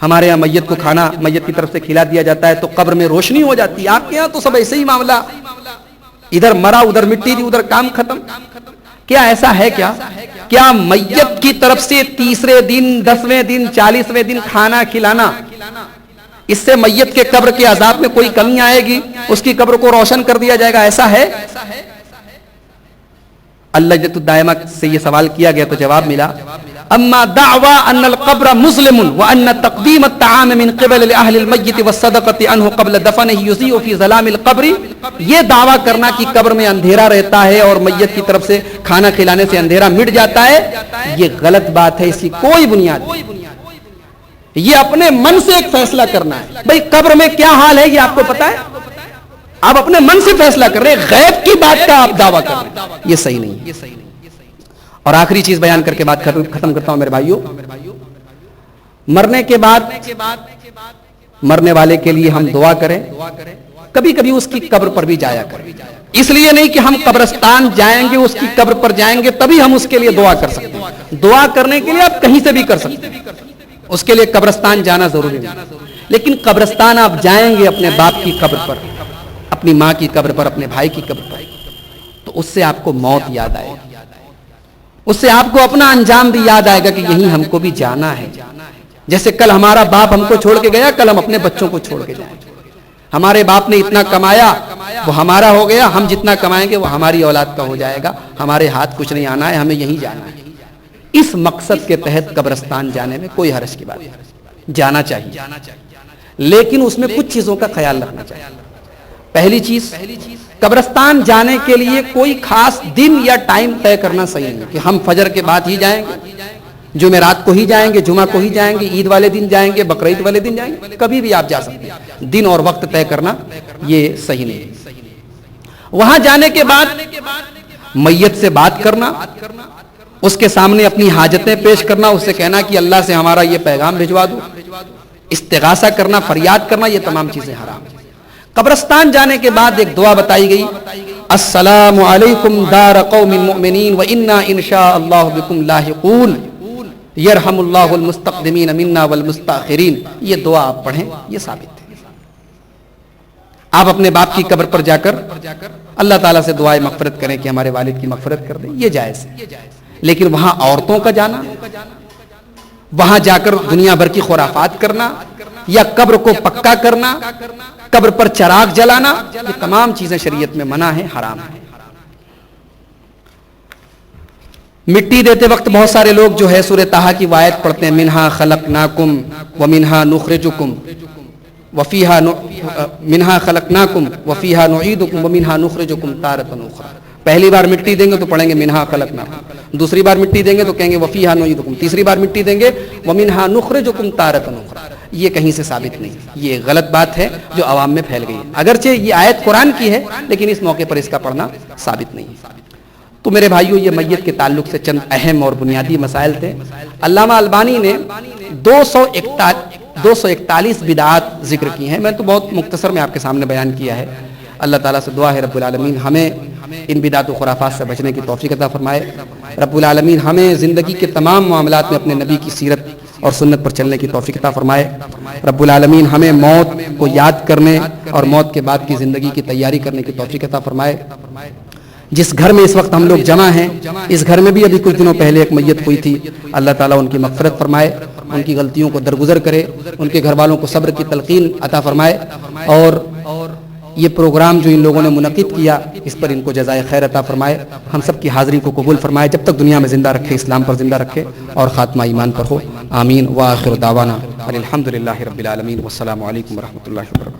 S2: ہمارے یہاں میت کو کھانا میت کی طرف سے کھلا دیا جاتا ہے تو قبر میں روشنی ہو جاتی ہے, آپ کے یہاں تو سب ایسے ہی معاملہ, ادھر مرا ادھر مٹی دی, ادھر کام ختم. کیا ایسا ہے کیا میت کی طرف سے تیسرے دن 10ویں دن 40ویں دن کھانا کھلانا, اس سے میت کے قبر کے عذاب میں کوئی کمی آئے گی؟ اس کی قبر کو روشن کر دیا جائے گا، ایسا ہے؟ اللہ جت الدائمہ سے یہ سوال کیا گیا تو جواب ملا اما دعوى ان القبر مسلم وان تقديم الطعام من قبل اهل الميت والصدقه عنه قبل دفنه يضيء في ظلام القبر، یہ دعویٰ کرنا کہ قبر میں اندھیرا رہتا ہے اور میت کی طرف سے کھانا کھلانے سے اندھیرا مٹ جاتا ہے، یہ غلط بات ہے، اس کی کوئی بنیاد نہیں۔ یہ اپنے من سے ایک فیصلہ کرنا ہے، بھئی قبر میں کیا حال ہے یہ آپ کو پتا ہے، آپ اپنے من سے فیصلہ کر رہے ہیں، غیب کی بات کا آپ دعویٰ کر رہے ہیں، یہ صحیح نہیں ہے۔ اور آخری چیز بیان کر کے بات ختم کرتا ہوں میرے بھائیوں، مرنے کے بعد مرنے والے کے لیے ہم دعا کریں، کبھی کبھی اس کی قبر پر بھی جایا کریں، اس لیے نہیں کہ ہم قبرستان جائیں گے اس کی قبر پر جائیں گے تبھی ہم اس کے لیے دعا کر سکتے ہیں، دعا کرنے کے لیے آپ کہیں سے بھی کر سکتے ہیں، اس کے لیے قبرستان جانا ضروری نہیں، لیکن قبرستان آپ جائیں گے اپنے باپ کی قبر پر، اپنی ماں کی قبر پر، اپنے بھائی کی قبر پر، تو اس سے آپ کو موت یاد آئے گی، اس سے آپ کو اپنا انجام بھی یاد آئے گا کہ یہیں ہم کو بھی جانا ہے، جیسے کل ہمارا باپ ہم کو چھوڑ کے گیا، کل ہم اپنے بچوں کو چھوڑ کے جائیں گے، ہمارے باپ نے اتنا کمایا وہ ہمارا ہو گیا، ہم جتنا کمائیں گے وہ ہماری اولاد کا ہو جائے گا، ہمارے ہاتھ کچھ نہیں آنا ہے، ہمیں یہیں جانا ہے۔ اس مقصد کے تحت قبرستان جانے میں کوئی حرج کی بات نہیں، جانا چاہیے، لیکن اس میں کچھ چیزوں کا خیال رکھنا چاہیے۔ پہلی چیز، قبرستان جانے کے لیے کوئی خاص دن یا ٹائم طے کرنا صحیح نہیں کہ ہم فجر کے بعد ہی جائیں گے، جمعرات کو ہی جائیں گے، جمعہ کو ہی جائیں گے، عید والے دن جائیں گے، بقرعید والے دن جائیں گے، کبھی بھی آپ جا سکتے ہیں، دن اور وقت طے کرنا یہ صحیح نہیں۔ وہاں جانے کے بعد میت سے بات کرنا، اس کے سامنے اپنی حاجتیں پیش کرنا، اس سے کہنا کہ اللہ سے ہمارا یہ پیغام بھجوا دو، استغاثہ کرنا، فریاد کرنا، یہ تمام چیزیں حرام ہیں۔ قبرستان جانے کے بعد ایک دعا بتائی گئی، السلام علیکم دار قوم مؤمنین وانا انشاء اللہ بکم لاحقون یرحم اللہ المستقدمین منا والمستاخرین، یہ دعا آپ پڑھیں، یہ ثابت ہے۔ آپ اپنے باپ کی قبر پر جا کر اللہ تعالیٰ سے دعائے مغفرت کریں کہ ہمارے والد کی مغفرت کر دیں، یہ جائز ہے، لیکن وہاں عورتوں کا جانا، وہاں جا کر دنیا بھر کی خرافات کرنا یا قبر کو پکا کرنا، قبر پر چراغ جلانا، یہ تمام چیزیں شریعت میں منع ہیں، حرام ہیں۔ مٹی دیتے وقت بہت سارے لوگ جو ہے سورہ طٰہٰ کی آیت پڑھتے ہیں، منہا خلقناکم ومنہا نخرجکم وفیہا منہا خلقناکم وفیہا نعیدکم ومنہا نخرجکم تارۃ اخری۔ پہلی بار مٹی دیں گے تو پڑھیں گے منہا خلقناکم، دوسری بار مٹی دیں گے تو کہیں گے وفیہا نعیدکم، تیسری بار مٹی دیں گے ومنہا نخرجکم تارۃ اخری۔ یہ کہیں سے ثابت نہیں، یہ غلط بات ہے جو عوام میں پھیل گئی ہے، اگرچہ یہ آیت قرآن کی ہے لیکن اس موقع پر اس کا پڑھنا ثابت نہیں ہے۔ تو میرے بھائیوں، یہ میت کے تعلق سے چند اہم اور بنیادی مسائل تھے۔ علامہ البانی نے 241 بدعات ذکر کی ہیں، میں تو بہت مختصر میں آپ کے سامنے بیان کیا ہے۔ اللہ تعالیٰ سے دعا ہے رب العالمین ہمیں ان بدعات و خرافات سے بچنے کی توفیق عطا فرمائے، رب العالمین ہمیں زندگی کے تمام معاملات میں اپنے نبی کی سیرت اور سنت پر چلنے کی توفیق عطا فرمائے، رب العالمین ہمیں موت کو یاد کرنے اور موت کے بعد کی زندگی کی تیاری کرنے کی توفیق عطا فرمائے۔ جس گھر میں اس وقت ہم لوگ جمع ہیں، اس گھر میں بھی ابھی کچھ دنوں پہلے ایک میت ہوئی تھی، اللہ تعالیٰ ان کی مغفرت فرمائے، ان کی غلطیوں کو درگزر کرے، ان کے گھر والوں کو صبر کی تلقین عطا فرمائے، اور یہ پروگرام جو ان لوگوں نے منعقد کیا اس پر ان کو جزائے خیر عطا فرمائے، ہم سب کی حاضری کو قبول فرمائے، جب تک دنیا میں زندہ رکھے، اسلام پر زندہ رکھے اور خاتمہ ایمان پر ہو، آمین۔ وآخر دعوانا الحمد للہ رب العالمین، والسلام علیکم ورحمۃ اللہ وبرکاتہ۔